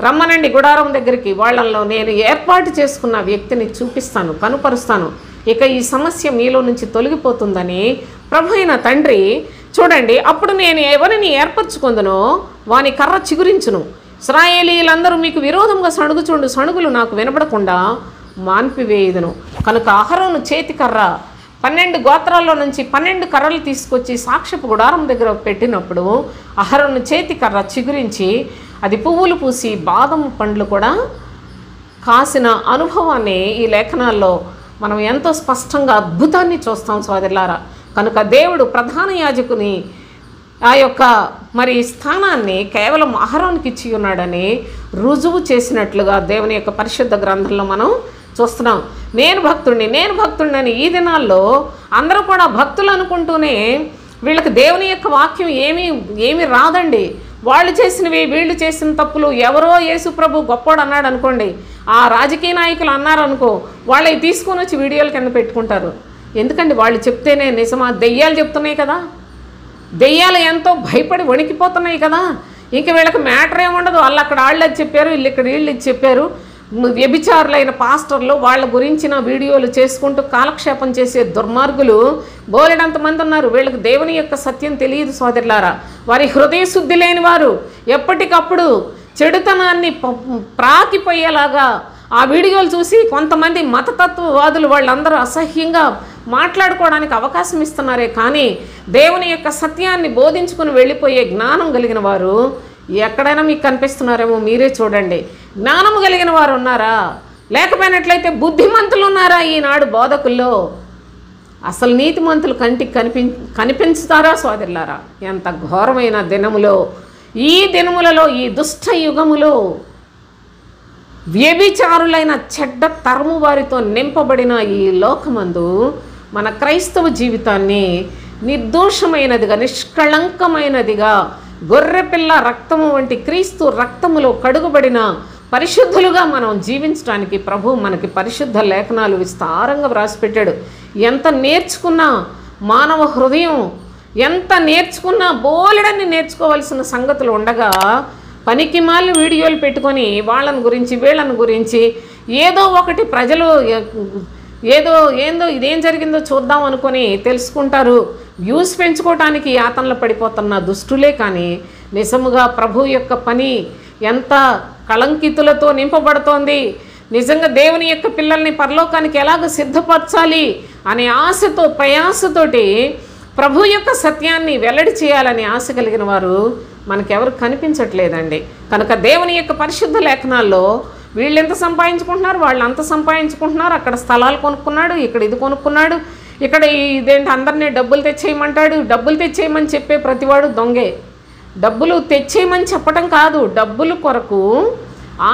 రమ్మనండి గుడారం దగ్గరికి, వాళ్ళల్లో నేను ఏర్పాటు చేసుకున్న వ్యక్తిని చూపిస్తాను, కనుపరుస్తాను, ఇక ఈ సమస్య మీలో నుంచి తొలగిపోతుందని ప్రభు అయిన తండ్రి చూడండి. అప్పుడు నేను ఎవరిని ఏర్పరచుకుందునో వాని కర్ర చిగురించును. ఇశ్రాయేలీయులందరూ మీకు విరోధంగా సణుగుచుండు సణుగులు నాకు వినబడకుండా మాన్పివేయుదును. కనుక అహరోను చేతి కర్ర 12 గోత్రాల్లో నుంచి 12 కర్రలు తీసుకొచ్చి సాక్ష్యపు గుడారం దగ్గర పెట్టినప్పుడు అహరోను చేతి కర్ర చిగురించి అది పువ్వులు పూసి బాదం పండ్లు కూడా కాసిన అనుభవాన్ని ఈ లేఖనాల్లో మనం ఎంతో స్పష్టంగా అద్భుతాన్ని చూస్తాం సోదరులారా. కనుక దేవుడు ప్రధాన యాజకుని ఆ యొక్క మరి స్థానాన్ని కేవలం అహరోనుకి ఇచ్చి ఉన్నాడని రుజువు చేసినట్లుగా దేవుని యొక్క పరిశుద్ధ గ్రంథంలో మనం చూస్తున్నాం. నేను భక్తుడిని అని ఈ దినాల్లో అందరూ కూడా భక్తులు అనుకుంటూనే వీళ్ళకి దేవుని యొక్క వాక్యం ఏమీ రాదండి. వాళ్ళు చేసినవి, వీళ్ళు చేసిన తప్పులు, ఎవరో యేసు ప్రభు గొప్పోడు అన్నాడు అనుకోండి, ఆ రాజకీయ నాయకులు అన్నారనుకో, వాళ్ళవి తీసుకొని వచ్చి వీడియోల కింద పెట్టుకుంటారు. ఎందుకండి, వాళ్ళు చెప్తేనే నిజమా? దెయ్యాలు చెప్తున్నాయి కదా, దెయ్యాలు ఎంతో భయపడి వణికిపోతున్నాయి కదా, ఇంక వీళ్ళకి మ్యాటర్ ఏముండదు. వాళ్ళు అక్కడ వాళ్ళు అది చెప్పారు, వీళ్ళు ఇక్కడ వీళ్ళు ఇది చెప్పారు. వ్యభిచారులైన పాస్టర్లు వాళ్ళ గురించిన వీడియోలు చేసుకుంటూ కాలక్షేపం చేసే దుర్మార్గులు బోలెడంతమంది ఉన్నారు. వీళ్ళకి దేవుని యొక్క సత్యం తెలియదు సోదరులారా. వారి హృదయ శుద్ధి లేని వారు ఎప్పటికప్పుడు చెడుతనాన్ని ప్రాకిపోయేలాగా ఆ వీడియోలు చూసి కొంతమంది మతతత్వవాదులు వాళ్ళందరూ అసహ్యంగా మాట్లాడుకోవడానికి అవకాశం ఇస్తున్నారే కానీ దేవుని యొక్క సత్యాన్ని బోధించుకుని వెళ్ళిపోయే జ్ఞానం కలిగిన వారు ఎక్కడైనా మీకు కనిపిస్తున్నారేమో మీరే చూడండి. జ్ఞానము కలిగిన వారు ఉన్నారా? లేకపోయినట్లయితే బుద్ధిమంతులు ఉన్నారా ఈనాడు బోధకుల్లో? అసలు నీతిమంతులు కంటికి కనిపించుతారా సోదరులారా? ఎంత ఘోరమైన దినములో, ఈ దినములలో, ఈ దుష్ట యుగములో వ్యభిచారులైన చెడ్డ తరము వారితో నింపబడిన ఈ లోకమందు మన క్రైస్తవ జీవితాన్ని నిర్దోషమైనదిగా, నిష్కళంకమైనదిగా, గొర్రెపిల్ల రక్తము వంటి క్రీస్తు రక్తములో కడుగుబడిన పరిశుద్ధులుగా మనం జీవించడానికి ప్రభు మనకి పరిశుద్ధ లేఖనాలు విస్తారంగా వ్రాసిపెట్టాడు. ఎంత నేర్చుకున్నా మానవ హృదయం, ఎంత నేర్చుకున్నా బోలెడన్ని నేర్చుకోవాల్సిన సంగతులు ఉండగా పనికిమాలిన వీడియోలు పెట్టుకొని వాళ్ళని గురించి వీళ్ళని గురించి ఏదో ఒకటి ప్రజలు ఏందో ఇదేం జరిగిందో చూద్దాం అనుకొని తెలుసుకుంటారు. వ్యూస్ పెంచుకోవటానికి యాతనలు పడిపోతున్న దుష్టులే కానీ నిజముగా ప్రభు యొక్క పని ఎంత కళంకితులతో నింపబడుతోంది, నిజంగా దేవుని యొక్క పిల్లల్ని పరలోకానికి ఎలాగ సిద్ధపరచాలి అనే ఆశతో, ప్రయాసతోటి ప్రభు యొక్క సత్యాన్ని వెల్లడి చేయాలని ఆశ కలిగిన వారు మనకెవరు కనిపించట్లేదండి. కనుక దేవుని యొక్క పరిశుద్ధ లేఖనాల్లో వీళ్ళు ఎంత సంపాదించుకుంటున్నారు, వాళ్ళు అంత సంపాదించుకుంటున్నారు, అక్కడ స్థలాలు కొనుక్కున్నాడు, ఇక్కడ ఇది కొనుక్కున్నాడు, ఇక్కడ ఇదేంటి అందరినీ డబ్బులు తెచ్చేయమంటాడు. డబ్బులు తెచ్చేయమని చెప్పే ప్రతివాడు దొంగే. డబ్బులు తెచ్చేయమని చెప్పటం కాదు, డబ్బుల కొరకు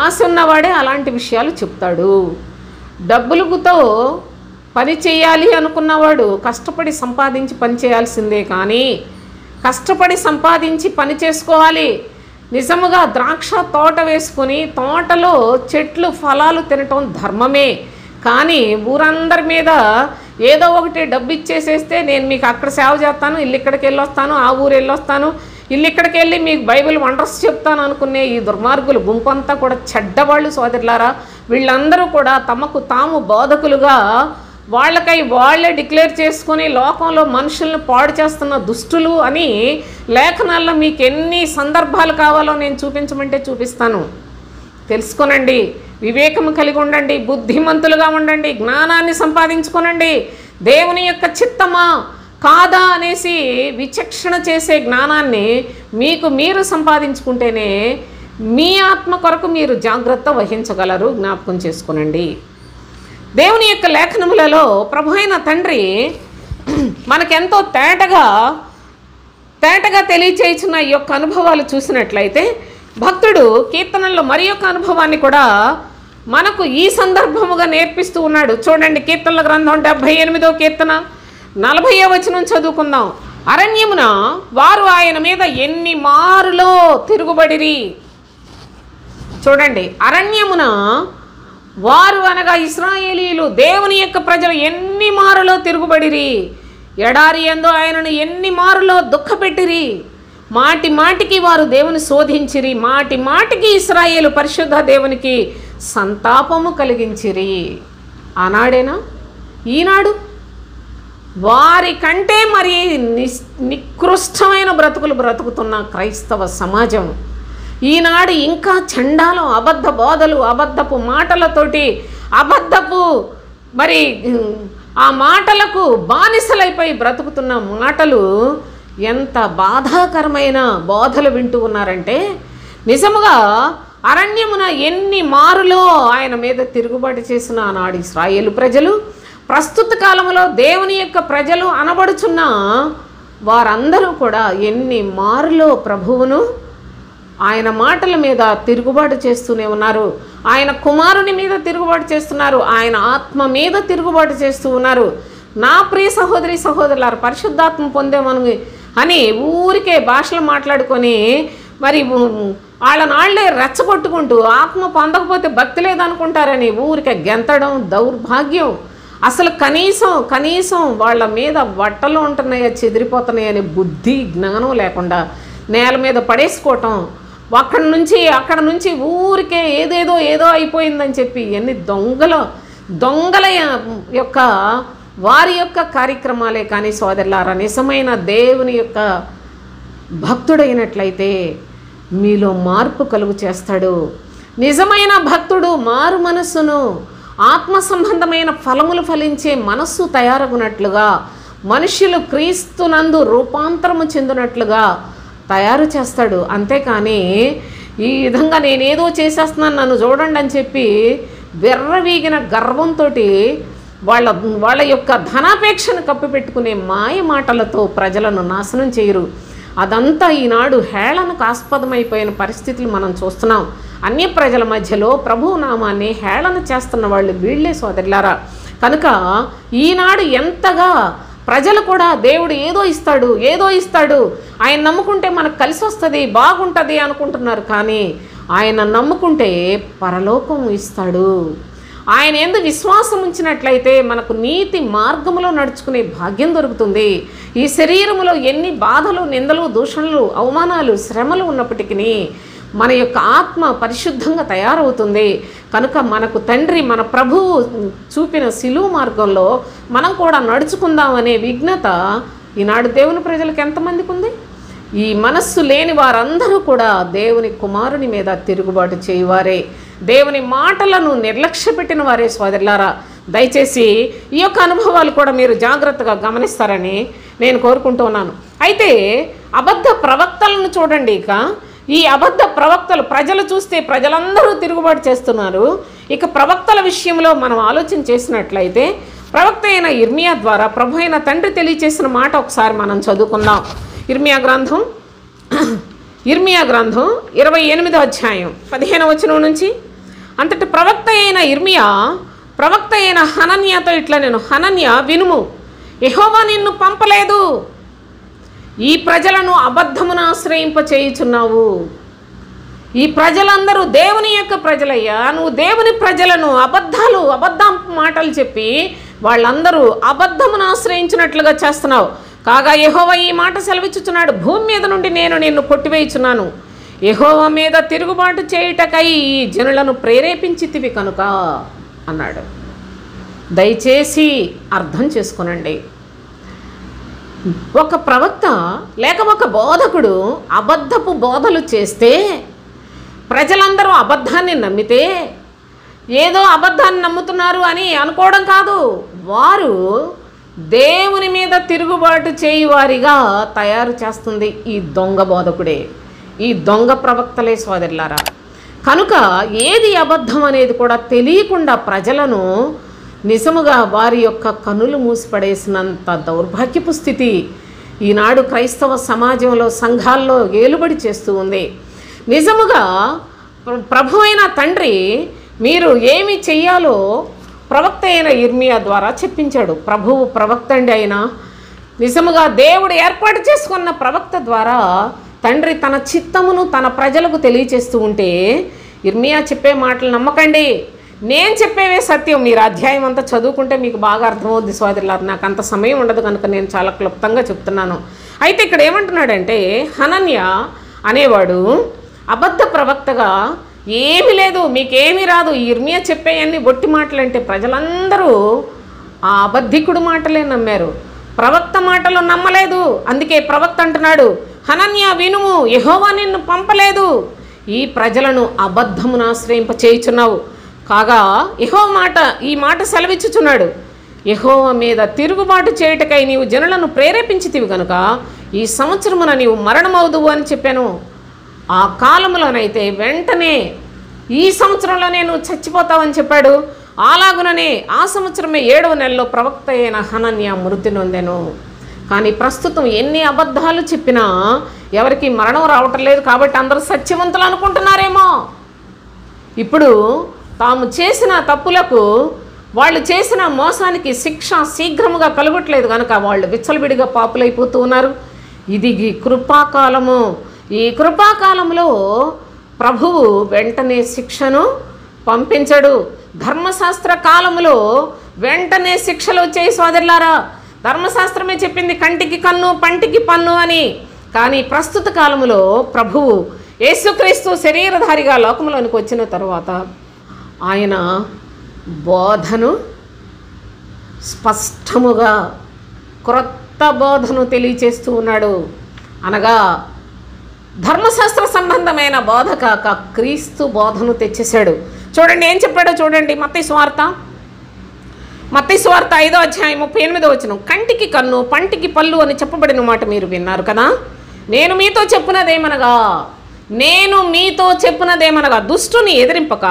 ఆశ ఉన్నవాడే అలాంటి విషయాలు చెప్తాడు. డబ్బులతో పని చేయాలి అనుకున్నవాడు కష్టపడి సంపాదించి పని చేయాల్సిందే, కానీ కష్టపడి సంపాదించి పని చేసుకోవాలి. నిజముగా ద్రాక్ష తోట వేసుకొని తోటలో చెట్లు ఫలాలు తినటం ధర్మమే, కానీ ఊరందరి మీద ఏదో ఒకటి డబ్బు ఇచ్చేసేస్తే నేను మీకు అక్కడ సేవ చేస్తాను, ఇల్లు ఇక్కడికి వెళ్ళొస్తాను, ఆ ఊరు వెళ్ళొస్తాను, ఇల్లు ఇక్కడికి వెళ్ళి మీకు బైబిల్ వండర్స్ చెప్తాను అనుకునే ఈ దుర్మార్గులు గుంపంతా కూడా చెడ్డవాళ్ళు సోదరులారా. వీళ్ళందరూ కూడా తమకు తాము బోధకులుగా వాళ్ళకై వాళ్ళే డిక్లేర్ చేసుకొని లోకంలో మనుషులను పాడు చేస్తున్న దుష్టులు అని లేఖనాల్లో మీకు ఎన్ని సందర్భాలు కావాలో నేను చూపించమంటే చూపిస్తాను. తెలుసుకోనండి, వివేకం కలిగి ఉండండి, బుద్ధిమంతులుగా ఉండండి, జ్ఞానాన్ని సంపాదించుకోనండి. దేవుని యొక్క చిత్తమా కాదా అనేసి విచక్షణ చేసే జ్ఞానాన్ని మీకు మీరు సంపాదించుకుంటేనే మీ ఆత్మ కొరకు మీరు జాగ్రత్త వహించగలరు. జ్ఞాపకం చేసుకోనండి. దేవుని యొక్క లేఖనములలో ప్రభు అయిన తండ్రి మనకెంతో తేటగా తెలియచేసిన ఈ యొక్క అనుభవాలు చూసినట్లయితే భక్తుడు కీర్తనల్లో మరి యొక్క అనుభవాన్ని కూడా మనకు ఈ సందర్భముగా నేర్పిస్తూ ఉన్నాడు. చూడండి, కీర్తనల గ్రంథం 78వ కీర్తన 40వ వచనం చదువుకుందాం. అరణ్యమున వారు ఆయన మీద ఎన్ని మారులో తిరుగుబడిరి. చూడండి, అరణ్యమున వారు అనగా ఇశ్రాయేలీయులు దేవుని యొక్క ప్రజలు ఎన్ని మారులో తిరుగుబడిరి. ఎడారి యందు ఆయనను ఎన్ని మారులో దుఃఖపెట్టిరి. మాటి మాటికి వారు దేవుని శోధించిరి. మాటి మాటికి ఇశ్రాయేలు పరిశుద్ధ దేవునికి సంతాపము కలిగించిరి. ఆనాడేనా? ఈనాడు వారి కంటే మరి నికృష్టమైన బ్రతుకులు బ్రతుకుతున్న క్రైస్తవ సమాజం ఈనాడు ఇంకా చండాలం, అబద్ధ బోధలు, అబద్ధపు మాటలతోటి, అబద్ధపు మరి ఆ మాటలకు బానిసలైపోయి బ్రతుకుతున్న మాటలు ఎంత బాధాకరమైన బోధలు వింటూ ఉన్నారంటే, నిజముగా అరణ్యమున ఎన్ని మారులో ఆయన మీద తిరుగుబాటు చేసిన ఆనాడు ఇశ్రాయేలు ప్రజలు, ప్రస్తుత కాలంలో దేవుని యొక్క ప్రజలు అనబడుచున్న వారందరూ కూడా ఎన్ని మారులో ప్రభువును ఆయన మాటల మీద తిరుగుబాటు చేస్తూనే ఉన్నారు. ఆయన కుమారుని మీద తిరుగుబాటు చేస్తున్నారు. ఆయన ఆత్మ మీద తిరుగుబాటు చేస్తూ ఉన్నారు. నా ప్రియ సహోదరి సహోదరులారు, పరిశుద్ధాత్మ పొందేమని అని ఊరికే భాషలు మాట్లాడుకొని మరి వాళ్ళనాళ్లే రెచ్చగొట్టుకుంటూ ఆత్మ పొందకపోతే భక్తి లేదనుకుంటారని ఊరికే గెంతడం దౌర్భాగ్యం. అసలు కనీసం వాళ్ళ మీద బట్టలు ఉంటున్నాయా, చెదిరిపోతున్నాయని బుద్ధి జ్ఞానం లేకుండా నేల మీద పడేసుకోవటం, అక్కడ నుంచి ఊరికే ఏదో అయిపోయిందని చెప్పి ఎన్ని దొంగల యొక్క వారి యొక్క కార్యక్రమాలే. కానీ సోదరులారా, నిజమైన దేవుని యొక్క భక్తుడైనట్లయితే మీలో మార్పు కలుగు చేస్తాడు. నిజమైన భక్తుడు మారు మనస్సును, ఆత్మ సంబంధమైన ఫలములు ఫలించే మనస్సు తయారగునట్లుగా, మనుష్యులు క్రీస్తునందు రూపాంతరము చెందినట్లుగా తయారు చేస్తాడు. అంతేకాని ఈ విధంగా నేనేదో చేసేస్తున్నాను నన్ను చూడండి అని చెప్పి వెర్రవీగిన గర్వంతో వాళ్ళ యొక్క ధనాపేక్షను కప్పిపెట్టుకునే మాయ మాటలతో ప్రజలను నాశనం చేయరు. అదంతా ఈనాడు హేళనకు ఆస్పదమైపోయిన పరిస్థితులు మనం చూస్తున్నాం. అన్య ప్రజల మధ్యలో ప్రభువు నామాన్ని హేళన చేస్తున్న వాళ్ళు వీళ్ళే సోదరులారా. కనుక ఈనాడు ఎంతగా ప్రజలు కూడా దేవుడు ఏదో ఇస్తాడు, ఆయన నమ్ముకుంటే మనకు కలిసి వస్తుంది, బాగుంటుంది అనుకుంటున్నారు. కానీ ఆయన నమ్ముకుంటే పరలోకం ఇస్తాడు. ఆయన యందు విశ్వాసం ఉంచినట్లయితే మనకు నీతి మార్గంలో నడుచుకునే భాగ్యం దొరుకుతుంది. ఈ శరీరంలో ఎన్ని బాధలు, నిందలు, దూషణలు, అవమానాలు, శ్రమలు ఉన్నప్పటికీ మన యొక్క ఆత్మ పరిశుద్ధంగా తయారవుతుంది. కనుక మనకు తండ్రి, మన ప్రభువు చూపిన సిలువ మార్గంలో మనం కూడా నడుచుకుందామనే విఘ్నత ఈనాడు దేవుని ప్రజలకు ఎంతమందికి ఉంది? ఈ మనస్సు లేని వారందరూ కూడా దేవుని కుమారుని మీద తిరుగుబాటు చేయువారే, దేవుని మాటలను నిర్లక్ష్య పెట్టిన వారే సోదరులారా. దయచేసి ఈ యొక్క అనుభవాలు కూడా మీరు జాగ్రత్తగా గమనిస్తారని నేను కోరుకుంటున్నాను. అయితే అబద్ధ ప్రవక్తలను చూడండి. ఇక ఈ అబద్ధ ప్రవక్తలు ప్రజలు చూస్తే ప్రజలందరూ తిరుగుబాటు చేస్తున్నారు. ఇక ప్రవక్తల విషయంలో మనం ఆలోచన చేసినట్లయితే ప్రవక్త అయిన ఇర్మియా ద్వారా ప్రభు అయిన తండ్రి తెలియచేసిన మాట ఒకసారి మనం చదువుకుందాం. ఇర్మియా గ్రంథం 28వ అధ్యాయం 15వ వచనం నుంచి. అంతటి ప్రవక్త అయిన ఇర్మియా ప్రవక్త అయిన హనన్యాతో ఇట్లా, నేను హనన్యా వినుము, యెహోవా నిన్ను పంపలేదు, ఈ ప్రజలను అబద్ధమును ఆశ్రయింపచేయుచున్నావు. ఈ ప్రజలందరూ దేవుని యొక్క ప్రజలయ్యా, నువ్వు దేవుని ప్రజలను అబద్ధ మాటలు చెప్పి వాళ్ళందరూ అబద్ధమును ఆశ్రయించినట్లుగా చేస్తున్నావు. కాగా యెహోవా ఈ మాట సెలవిచ్చుచున్నాడు, భూమి మీద నుండి నేను నిన్ను కొట్టివేయుచున్నాను, యెహోవా మీద తిరుగుబాటు చేయుటకై ఈ జనులను ప్రేరేపించితివి కనుక అన్నాడు. దయచేసి అర్థం చేసుకునండి. ఒక ప్రవక్త లేక ఒక బోధకుడు అబద్ధపు బోధలు చేస్తే ప్రజలందరూ అబద్ధాన్ని నమ్మితే ఏదో అబద్ధాన్ని నమ్ముతున్నారు అని అనుకోవడం కాదు, వారు దేవుని మీద తిరుగుబాటు చేయువారిగా తయారు చేస్తుంది ఈ దొంగ బోధకుడే, ఈ దొంగ ప్రవక్తలే సోదరులారా. కనుక ఏది అబద్ధం అనేది కూడా తెలియకుండా ప్రజలను నిజముగా వారి యొక్క కనులు మూసిపడేసినంత దౌర్భాగ్యపు స్థితి ఈనాడు క్రైస్తవ సమాజంలో, సంఘాల్లో ఏలుబడి చేస్తూ ఉంది. నిజముగా ప్రభు అయిన తండ్రి మీరు ఏమి చెయ్యాలో ప్రవక్త అయిన ఇర్మియా ద్వారా చెప్పించాడు. ప్రభువు ప్రవక్త అండి. అయినా నిజముగా దేవుడు ఏర్పాటు చేసుకున్న ప్రవక్త ద్వారా తండ్రి తన చిత్తమును తన ప్రజలకు తెలియచేస్తూ ఉంటే, ఇర్మియా చెప్పే మాటలు నమ్మకండి, నేను చెప్పేవే సత్యం. మీరు అధ్యాయం అంతా చదువుకుంటే మీకు బాగా అర్థమవుద్ది సోదరులారు. నాకు అంత సమయం ఉండదు కనుక నేను చాలా క్లుప్తంగా చెప్తున్నాను. అయితే ఇక్కడ ఏమంటున్నాడంటే, హనన్య అనేవాడు అబద్ధ ప్రవక్తగా ఏమీ లేదు, మీకేమీ రాదు, ఇర్మియా చెప్పేయన్నీ బొట్టి మాటలు అంటే ప్రజలందరూ ఆ అబద్ధికుడు మాటలే నమ్మారు, ప్రవక్త మాటలు నమ్మలేదు. అందుకే ప్రవక్త అంటున్నాడు, హనన్య వినుము, యెహోవా నిన్ను పంపలేదు, ఈ ప్రజలను అబద్ధమును ఆశ్రయింపచేయుచున్నావు. కాగా ఈ మాట సెలవిచ్చుచున్నాడు, యెహోవా మీద తిరుగుబాటు చేయుటకై నీవు జనులను ప్రేరేపించితివి కనుక ఈ సంవత్సరమున నీవు మరణమవుదువు అని చెప్పాను. ఆ కాలంలోనైతే వెంటనే ఈ సంవత్సరంలోనే నువ్వు చచ్చిపోతావని చెప్పాడు. అలాగుననే ఆ సంవత్సరమే 7వ నెలలో ప్రవక్త అయిన హనన్య మృతి నొందెను. కానీ ప్రస్తుతం ఎన్ని అబద్ధాలు చెప్పినా ఎవరికి మరణం రావటం లేదు. కాబట్టి అందరూ సత్యవంతులు అనుకుంటున్నారేమో. ఇప్పుడు తాము చేసిన తప్పులకు, వాళ్ళు చేసిన మోసానికి శిక్ష శీఘ్రముగా కలగట్లేదు కనుక వాళ్ళు విచ్చలవిడిగా పాపులైపోతూ ఉన్నారు. ఇది కృపాకాలము. ఈ కృపాకాలంలో ప్రభువు వెంటనే శిక్షను పంపించడు. ధర్మశాస్త్ర కాలంలో వెంటనే శిక్షలు వచ్చాయి సోదరులారా. ధర్మశాస్త్రమే చెప్పింది కంటికి కన్ను పంటికి పన్ను అని. కానీ ప్రస్తుత కాలంలో ప్రభువు యేసుక్రీస్తు శరీరధారిగా లోకంలోనికి వచ్చిన తర్వాత ఆయన బోధను స్పష్టముగా క్రొత్త బోధను తెలియచేస్తూ ఉన్నాడు. అనగా ధర్మశాస్త్ర సంబంధమైన బోధ కాక క్రీస్తు బోధను తెచ్చేశాడు. చూడండి ఏం చెప్పాడో చూడండి. మత్తయి సువార్త 5వ అధ్యాయం 38వ వచనం. కంటికి కన్ను పంటికి పళ్ళు అని చెప్పబడిన మాట మీరు విన్నారు కదా. నేను మీతో చెప్పునదేమనగా దుష్టుని ఎదిరింపక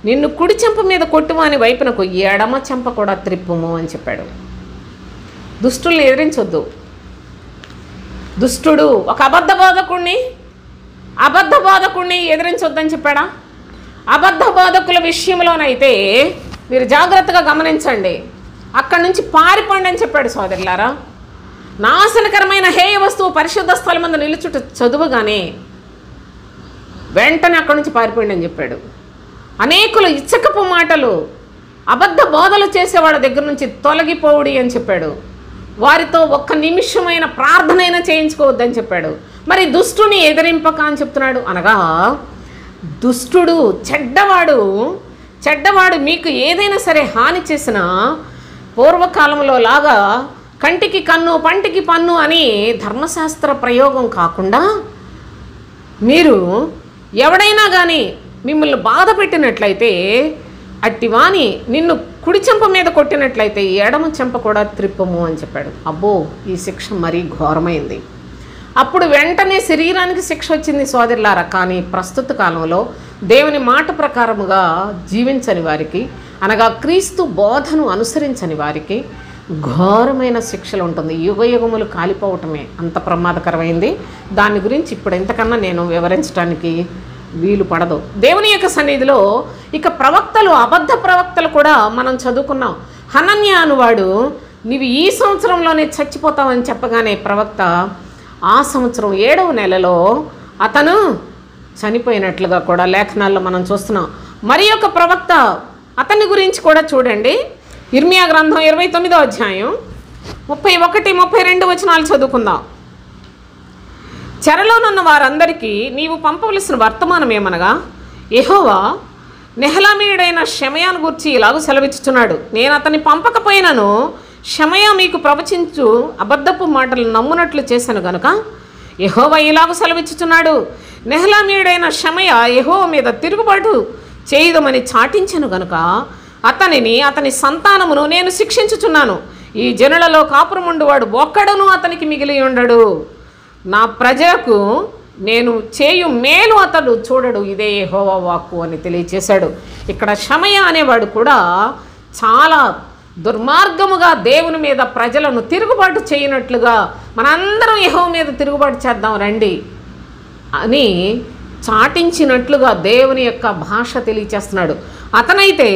నిన్ను కుడి చెంప మీద కొట్టువాని వైపునకు ఎడమ చెంప కూడా త్రిప్పుము అని చెప్పాడు. దుష్టుల్ని ఎదిరించొద్దు. దుష్టుడు ఒక అబద్ధ బోధకుడిని ఎదిరించొద్దని చెప్పాడా? అబద్ధ బోధకుల విషయంలోనైతే మీరు జాగ్రత్తగా గమనించండి, అక్కడి నుంచి పారిపోండి అని చెప్పాడు సోదరులారా. నాశనకరమైన హేయ వస్తువు పరిశుద్ధ స్థలం ముందు నిలుచుట చదువుగానే వెంటనే అక్కడి నుంచి పారిపోండి అని చెప్పాడు. అనేకులు ఇచ్చకపు మాటలు అబద్ధ బోధలు చేసేవాళ్ళ దగ్గర నుంచి తొలగిపోవుడి అని చెప్పాడు. వారితో ఒక్క నిమిషమైన ప్రార్థనైనా చేయించుకోవద్దని చెప్పాడు. మరి దుష్టుని ఎదిరింపక అని చెప్తున్నాడు. అనగా దుష్టుడు చెడ్డవాడు మీకు ఏదైనా సరే హాని చేసినా పూర్వకాలంలో లాగా కంటికి కన్ను పంటికి పన్ను అని ధర్మశాస్త్ర ప్రయోగం కాకుండా మీరు ఎవడైనా కానీ మిమ్మల్ని బాధ పెట్టినట్లయితే అట్టివాని నిన్ను కుడి చెంప మీద కొట్టినట్లయితే ఎడమ చెంప కూడా త్రిప్పము అని చెప్పాడు. అబ్బో, ఈ శిక్ష మరీ ఘోరమైంది. అప్పుడు వెంటనే శరీరానికి శిక్ష వచ్చింది సోదరులారా. కానీ ప్రస్తుత కాలంలో దేవుని మాట ప్రకారముగా జీవించని వారికి, అనగా క్రీస్తు బోధను అనుసరించని వారికి ఘోరమైన శిక్షలు ఉంటుంది. యుగయుగములు కాలిపోవటమే అంత ప్రమాదకరమైంది. దాని గురించి ఇప్పుడు ఎంతకన్నా నేను వివరించడానికి వీలు పడదు. దేవుని యొక్క సన్నిధిలో ఇక ప్రవక్తలు, అబద్ధ ప్రవక్తలు కూడా మనం చదువుకున్నాం. హనన్య అనువాడు నీవు ఈ సంవత్సరంలోనే చచ్చిపోతావని చెప్పగానే ప్రవక్త ఆ సంవత్సరం 7వ నెలలో అతను చనిపోయినట్లుగా కూడా లేఖనాల్లో మనం చూస్తున్నాం. మరి ఒక ప్రవక్త అతని గురించి కూడా చూడండి. ఇర్మియా గ్రంథం 29వ అధ్యాయం 31, 32 వచనాలు చదువుకుందాం. చెరలోనున్న వారందరికీ నీవు పంపవలసిన వర్తమానం ఏమనగా, యెహోవా నెహలామీయుడైన షెమయాను గూర్చి ఇలాగూ సెలవిచ్చుచున్నాడు, నేను అతన్ని పంపకపోయినను షెమయా మీకు ప్రవచించు అబద్ధపు మాటలు నమ్మునట్లు చేశాను గనుక యెహోవా ఇలాగూ సెలవిచ్చుచున్నాడు, నెహలామీయుడైన షెమయా యెహోవా మీద తిరుగుబాటు చేయుదమని చాటించెను గనుక అతనిని అతని సంతానమును నేను శిక్షించుచున్నాను. ఈ జనులలో కాపురముండువాడు ఒక్కడును అతనికి మిగిలి ఉండడు. నా ప్రజలకు నేను చేయు మేలు అతడు చూడడు. ఇదే యెహోవా వాక్కు అని తెలియచేశాడు. ఇక్కడ షెమయా అనేవాడు కూడా చాలా దుర్మార్గముగా దేవుని మీద ప్రజలను తిరుగుబాటు చేయనట్లుగా, మనందరం యెహోవా మీద తిరుగుబాటు చేద్దాం రండి అని చాటించినట్లుగా దేవుని యొక్క భాష తెలియచేస్తున్నాడు. అతనైతే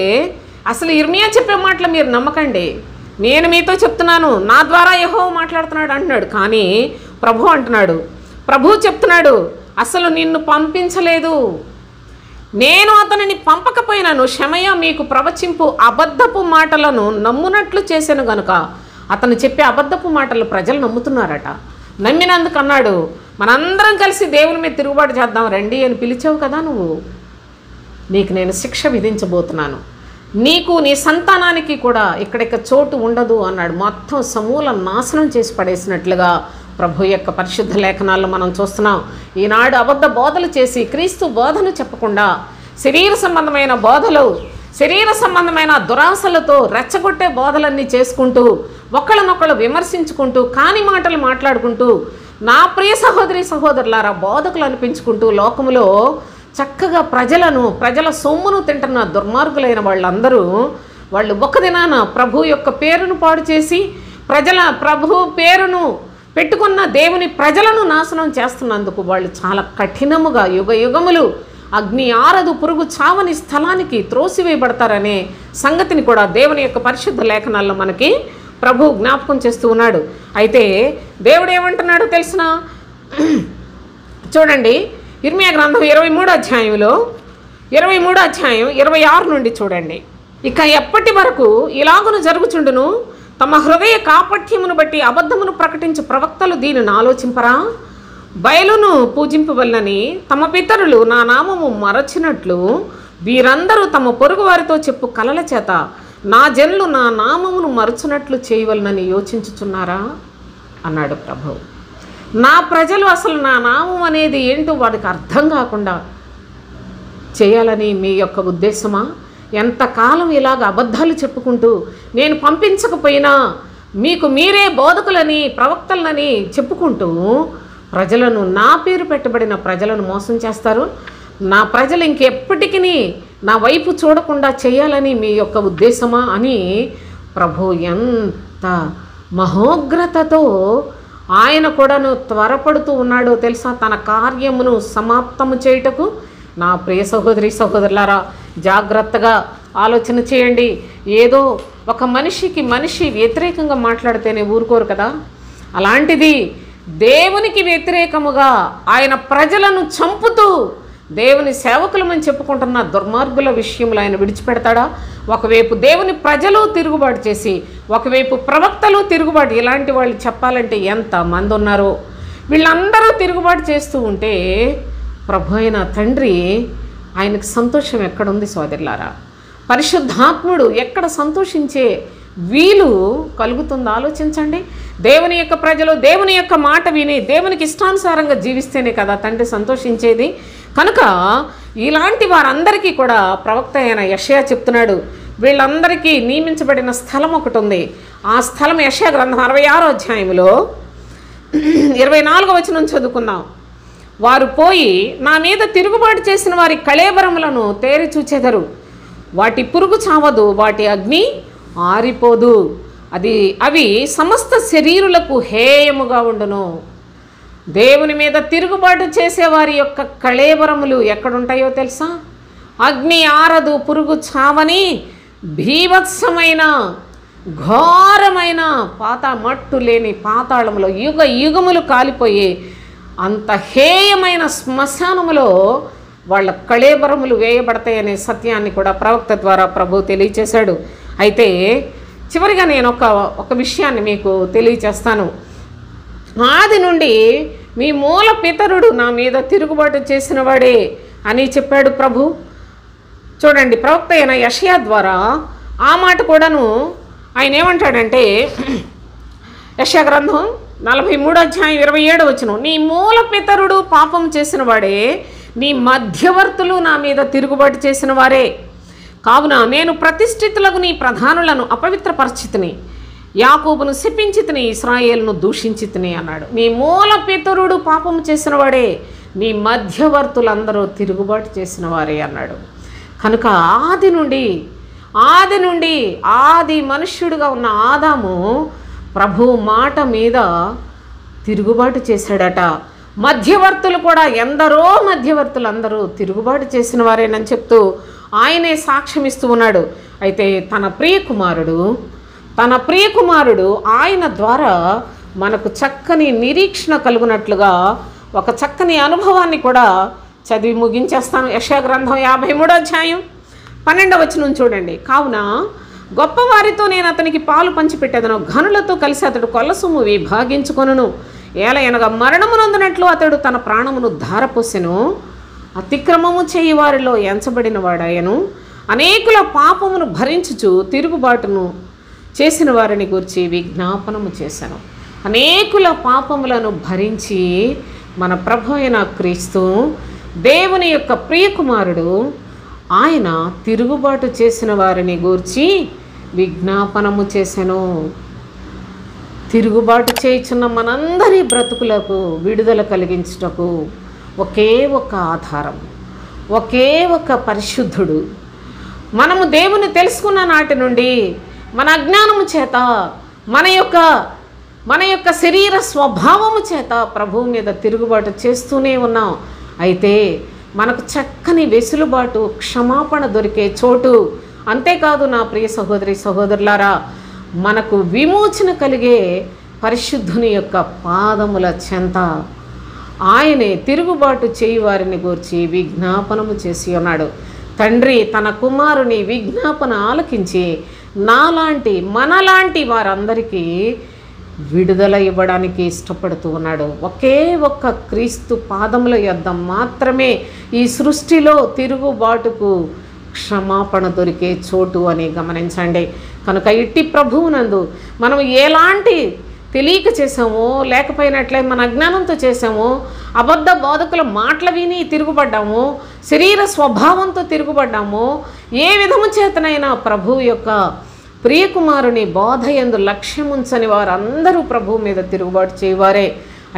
అసలు ఇర్మియా చెప్పే మాటలు మీరు నమ్మకండి, నేను మీతో చెప్తున్నాను, నా ద్వారా యెహోవా మాట్లాడుతున్నాడు అంటున్నాడు. కానీ ప్రభు చెప్తున్నాడు, అసలు నిన్ను పంపించలేదు, నేను అతనిని పంపకపోయినాను. షెమయా మీకు ప్రవచింపు అబద్ధపు మాటలను నమ్మునట్లు చేశాను గనుక అతను చెప్పే అబద్ధపు మాటలు ప్రజలు నమ్ముతున్నారట. నమ్మినందుకు అన్నాడు, మనందరం కలిసి దేవుని మీద తిరుగుబాటు చేద్దాం రండి అని పిలిచావు కదా నువ్వు, నీకు నేను శిక్ష విధించబోతున్నాను, నీకు నీ సంతానానికి కూడా ఇక్కడిక చోటు ఉండదు అన్నాడు. మొత్తం సమూల నాశనం చేసి పడేసినట్లుగా ప్రభు యొక్క పరిశుద్ధ లేఖనాల్లో మనం చూస్తున్నాం. ఈనాడు అబద్ధ బోధలు చేసి క్రీస్తు బోధను చెప్పకుండా శరీర సంబంధమైన బోధలు, శరీర సంబంధమైన దురాశలతో రెచ్చగొట్టే బోధలన్నీ చేసుకుంటూ ఒకళ్ళనొకళ్ళు విమర్శించుకుంటూ కాని మాటలు మాట్లాడుకుంటూ నా ప్రియ సహోదరి సహోదరులారా బోధకులు అనిపించుకుంటూ లోకములో చక్కగా ప్రజల సొమ్మును తింటున్న దుర్మార్గులైన వాళ్ళందరూ వాళ్ళు ఒక దినాన ప్రభు యొక్క పేరును పాడు చేసి ప్రభు పేరును పెట్టుకున్న దేవుని ప్రజలను నాశనం చేస్తున్నందుకు వాళ్ళు చాలా కఠినముగా యుగయుగములు అగ్ని ఆరదు పురుగు చావని స్థలానికి త్రోసివేయబడతారనే సంగతిని కూడా దేవుని యొక్క పరిశుద్ధ లేఖనాల్లో మనకి ప్రభు జ్ఞాపకం చేస్తూ ఉన్నాడు. అయితే దేవుడు ఏమంటున్నాడో తెలిసిన చూడండి, ఇర్మియా గ్రంథం 23వ అధ్యాయంలో 26 నుండి చూడండి. ఇక ఎప్పటి వరకు ఇలాగును జరుగుచుండును, తమ హృదయ కాపట్యమును బట్టి అబద్ధమును ప్రకటించు ప్రవక్తలు దీనిని ఆలోచింపరా? బయలును పూజింపవలనని తమ పితరులు నా నామము మరచినట్లు వీరందరూ తమ పొరుగు వారితో చెప్పు కలల చేత నా జనులు నా నామమును మరచునట్లు చేయవలనని యోచించుచున్నారా అన్నాడు ప్రభు. నా ప్రజలు అసలు నా నామం అనేది ఏంటో వాడికి అర్థం కాకుండా చేయాలని మీ యొక్క ఉద్దేశమా? ఎంతకాలం ఇలాగ అబద్ధాలు చెప్పుకుంటూ నేను పంపించకపోయినా మీకు మీరే బోధకులని ప్రవక్తలని చెప్పుకుంటూ ప్రజలను, నా పేరు పెట్టబడిన ప్రజలను మోసం చేస్తారు. నా ప్రజలు ఇంకెప్పటికీ నా వైపు చూడకుండా చేయాలని మీ యొక్క ఉద్దేశమా అని ప్రభు ఎంత మహోగ్రతతో ఆయన కూడాను త్వరపడుతూ ఉన్నాడో తెలుసా, తన కార్యమును సమాప్తము చేయుటకు. నా ప్రియ సహోదరి సహోదరులారా, జాగ్రత్తగా ఆలోచన చేయండి. ఏదో ఒక మనిషి వ్యతిరేకంగా మాట్లాడితేనే ఊరుకోరు కదా. అలాంటిది దేవునికి వ్యతిరేకముగా ఆయన ప్రజలను చంపుతూ దేవుని సేవకులమని చెప్పుకుంటున్న దుర్మార్గుల విషయంలో ఆయన విడిచిపెడతాడా? ఒకవైపు దేవుని ప్రజలు తిరుగుబాటు చేసి, ఒకవైపు ప్రవక్తలు తిరుగుబాటు. ఇలాంటి వాళ్ళు చెప్పాలంటే ఎంతమంది ఉన్నారో. వీళ్ళందరూ తిరుగుబాటు చేస్తూ ఉంటే ప్రభు అయిన తండ్రి ఆయనకు సంతోషం ఎక్కడుంది సోదరులారా? పరిశుద్ధాత్ముడు ఎక్కడ సంతోషించే వీలు కలుగుతుందో ఆలోచించండి. దేవుని యొక్క ప్రజలు దేవుని యొక్క మాట విని దేవునికి ఇష్టానుసారంగా జీవిస్తేనే కదా తండ్రి సంతోషించేది. కనుక ఇలాంటి వారందరికీ కూడా ప్రవక్త అయిన యెషయా చెప్తున్నాడు, వీళ్ళందరికీ నియమించబడిన స్థలం ఒకటి ఉంది. ఆ స్థలం యెషయా గ్రంథం 66వ అధ్యాయంలో 24వ వచనం చదువుకుందాం. వారు పోయి నా మీద తిరుగుబాటు చేసిన వారి కళేబరములను తేరి చూచెదరు. వాటి పురుగు చావదు, వాటి అగ్ని ఆరిపోదు, అవి సమస్త శరీరులకు హేయముగా ఉండును. దేవుని మీద తిరుగుబాటు చేసేవారి యొక్క కళేబరములు ఎక్కడుంటాయో తెలుసా? అగ్ని ఆరదు, పురుగు చావని భీభత్సమైన ఘోరమైన మట్టు లేని పాతాళములో యుగ యుగములు కాలిపోయి అంత హేయమైన శ్మశానములో వాళ్ళ కళేబరములు వేయబడతాయనే సత్యాన్ని కూడా ప్రవక్త ద్వారా ప్రభు తెలియచేశాడు. అయితే చివరిగా నేను ఒక విషయాన్ని మీకు తెలియచేస్తాను. ఆది నుండి మీ మూల పితరుడు నా మీద తిరుగుబాటు చేసిన వాడే అని చెప్పాడు ప్రభు. చూడండి, ప్రవక్త అయిన యెషయా ద్వారా ఆ మాట కూడాను ఆయన ఏమంటాడంటే, యెషయా గ్రంథం 43వ అధ్యాయం 27వ వచనం, నీ మూల పితరుడు పాపం చేసిన వాడే, నీ మధ్యవర్తులు నా మీద తిరుగుబాటు చేసిన వారే. కావున నేను ప్రతిష్ఠితులకు నీ ప్రధానులను అపవిత్రపరిచితిని, యాకోబును శపించితిని, ఇశ్రాయేలును దూషించితిని అన్నాడు. నీ మూల పితరుడు పాపం చేసిన వాడే, నీ మధ్యవర్తులందరూ తిరుగుబాటు చేసిన వారే అన్నాడు. కనుక ఆది నుండి మనుష్యుడిగా ఉన్న ఆదాము ప్రభు మాట మీద తిరుగుబాటు చేశాడట. మధ్యవర్తులు కూడా ఎందరో మధ్యవర్తులందరూ తిరుగుబాటు చేసిన వారేనని చెప్తూ ఆయనే సాక్ష్యం ఇస్తూ ఉన్నాడు. అయితే తన ప్రియ కుమారుడు ఆయన ద్వారా మనకు చక్కని నిరీక్షణ కలుగునట్లుగా ఒక చక్కని అనుభవాన్ని కూడా చదివి ముగించేస్తాను. యెషయా గ్రంథం 53వ అధ్యాయం 12వ వచనం చూడండి. కావున గొప్పవారితో నేను అతనికి పాలు పంచిపెట్టేదను, ఘనులతో కలిసి అతడు కొల్లసొమ్ము విభాగించుకొనును. ఏలయనగా మరణమునందునట్లు అతడు తన ప్రాణమును ధారపోసెను, అతిక్రమము చేయి వారిలో ఎంచబడిన వాడాయను, అనేకుల పాపమును భరించుచు తిరుగుబాటును చేసిన వారిని గురించి విజ్ఞాపనము చేశాను. అనేకుల పాపములను భరించి మన ప్రభు అయిన క్రీస్తు దేవుని యొక్క ప్రియకుమారుడు ఆయన తిరుగుబాటు చేసిన వారిని గూర్చి విజ్ఞాపనము చేశాను. తిరుగుబాటు చేయుచున్న మనందరి బ్రతుకులకు విడుదల కలిగించుటకు ఒకే ఒక ఆధారం, ఒకే ఒక పరిశుద్ధుడు. మనము దేవుని తెలుసుకున్న నాటి నుండి మన అజ్ఞానము చేత మన యొక్క శరీర స్వభావము చేత ప్రభువు మీద తిరుగుబాటు చేస్తూనే ఉన్నాం. అయితే మనకు చక్కని వెసులుబాటు, క్షమాపణ దొరికే చోటు, అంతేకాదు నా ప్రియ సహోదరి సహోదరులారా, మనకు విమోచన కలిగే పరిశుద్ధుని యొక్క పాదముల చెంత ఆయనే తిరుగుబాటు చేయి వారిని గూర్చి విజ్ఞాపనము చేసి ఉన్నాడు. తండ్రి తన కుమారుని విజ్ఞాపన ఆలకించి మనలాంటి వారందరికీ విడుదల ఇవ్వడానికి ఇష్టపడుతూ ఉన్నాడు. ఒకే ఒక్క క్రీస్తు పాదముల యొద్ద మాత్రమే ఈ సృష్టిలో తిరుగుబాటుకు క్షమాపణ దొరికే చోటు అని గమనించండి. కనుక ఇట్టి ప్రభువునందు మనం ఎలాంటి తెలియక చేసామో, లేకపోయినట్లే మన అజ్ఞానంతో చేసామో, అబద్ధ బోధకుల మాటలు విని తిరుగుబడ్డాము, శరీర స్వభావంతో తిరుగుబడ్డాము, ఏ విధము చేతనైనా ప్రభువు యొక్క ప్రియకుమారుని బోధయందు లక్ష్యముంచని వారందరూ ప్రభువు మీద తిరుగుబాటు చేయవారే.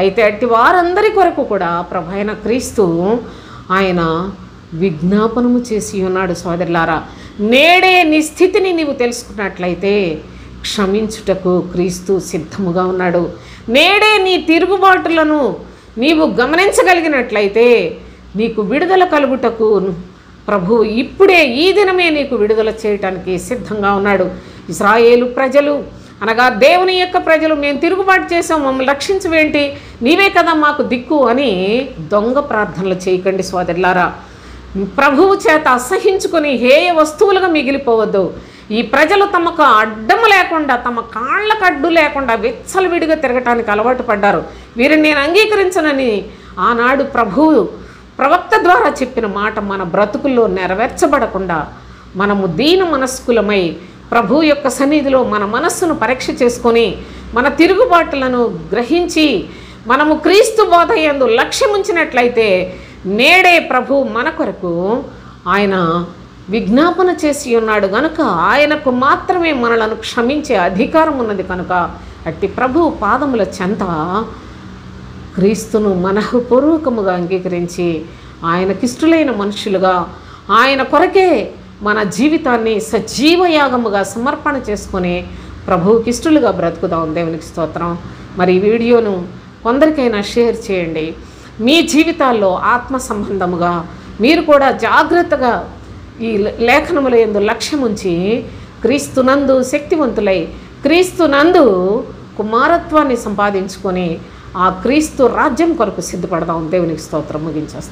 అయితే అట్టి వారందరి కొరకు కూడా ప్రభు అయిన క్రీస్తు ఆయన విజ్ఞాపనము చేసి ఉన్నాడు. సోదరులారా, నేడే నీ స్థితిని నీవు తెలుసుకున్నట్లయితే క్షమించుటకు క్రీస్తు సిద్ధముగా ఉన్నాడు. నేడే నీ తిరుగుబాటులను నీవు గమనించగలిగినట్లయితే నీకు విడుదల కలుగుటకు ప్రభువు ఇప్పుడే ఈ దినమే నీకు విడుదల చేయటానికి సిద్ధంగా ఉన్నాడు. ఇశ్రాయేలు ప్రజలు అనగా దేవుని యొక్క ప్రజలు, మేము తిరుగుబాటు చేసాం, మమ్మల్ని రక్షించవేంటి, నీవే కదా మాకు దిక్కు అని దొంగ ప్రార్థనలు చేయకండి సోదరులారా. ప్రభువు చేత అసహించుకొని హేయ వస్తువులుగా మిగిలిపోవద్దు. ఈ ప్రజలు తమకు అడ్డము లేకుండా, తమ కాళ్ళకు అడ్డు లేకుండా విచ్చలవిడిగా తిరగటానికి అలవాటు పడ్డారు. వీరిని నేను అంగీకరించనని ఆనాడు ప్రభువు ప్రవక్త ద్వారా చెప్పిన మాట మన బ్రతుకుల్లో నెరవేర్చబడకుండా మనము దీన మనస్కులమై ప్రభు యొక్క సన్నిధిలో మన మనస్సును పరీక్ష చేసుకొని మన తిరుగుబాటులను గ్రహించి మనము క్రీస్తు బోధ యందు లక్ష్యముంచినట్లయితే నేడే ప్రభు మన కొరకు ఆయన విజ్ఞాపన చేసి ఉన్నాడు గనుక ఆయనకు మాత్రమే మనలను క్షమించే అధికారం ఉన్నది కనుక అట్టి ప్రభు పాదముల చెంత క్రీస్తును మనఃపూర్వకముగా అంగీకరించి ఆయనకిష్టులైన మనుషులుగా ఆయన కొరకే మన జీవితాన్ని సజీవయాగముగా సమర్పణ చేసుకొని ప్రభువుకిష్టులుగా బ్రతుకుదాం. దేవునికి స్తోత్రం. మరి ఈ వీడియోను కొందరికైనా షేర్ చేయండి. మీ జీవితాల్లో ఆత్మ సంబంధముగా మీరు కూడా జాగ్రత్తగా ఈ లేఖనముల యందు లక్ష్యముంచి క్రీస్తునందు శక్తివంతులై క్రీస్తునందు కుమారత్వాన్ని సంపాదించుకొని ఆ క్రీస్తు రాజ్యం కొరకు సిద్ధపడదాం. దేవునికి స్తోత్రం. ముగించేస్తాను.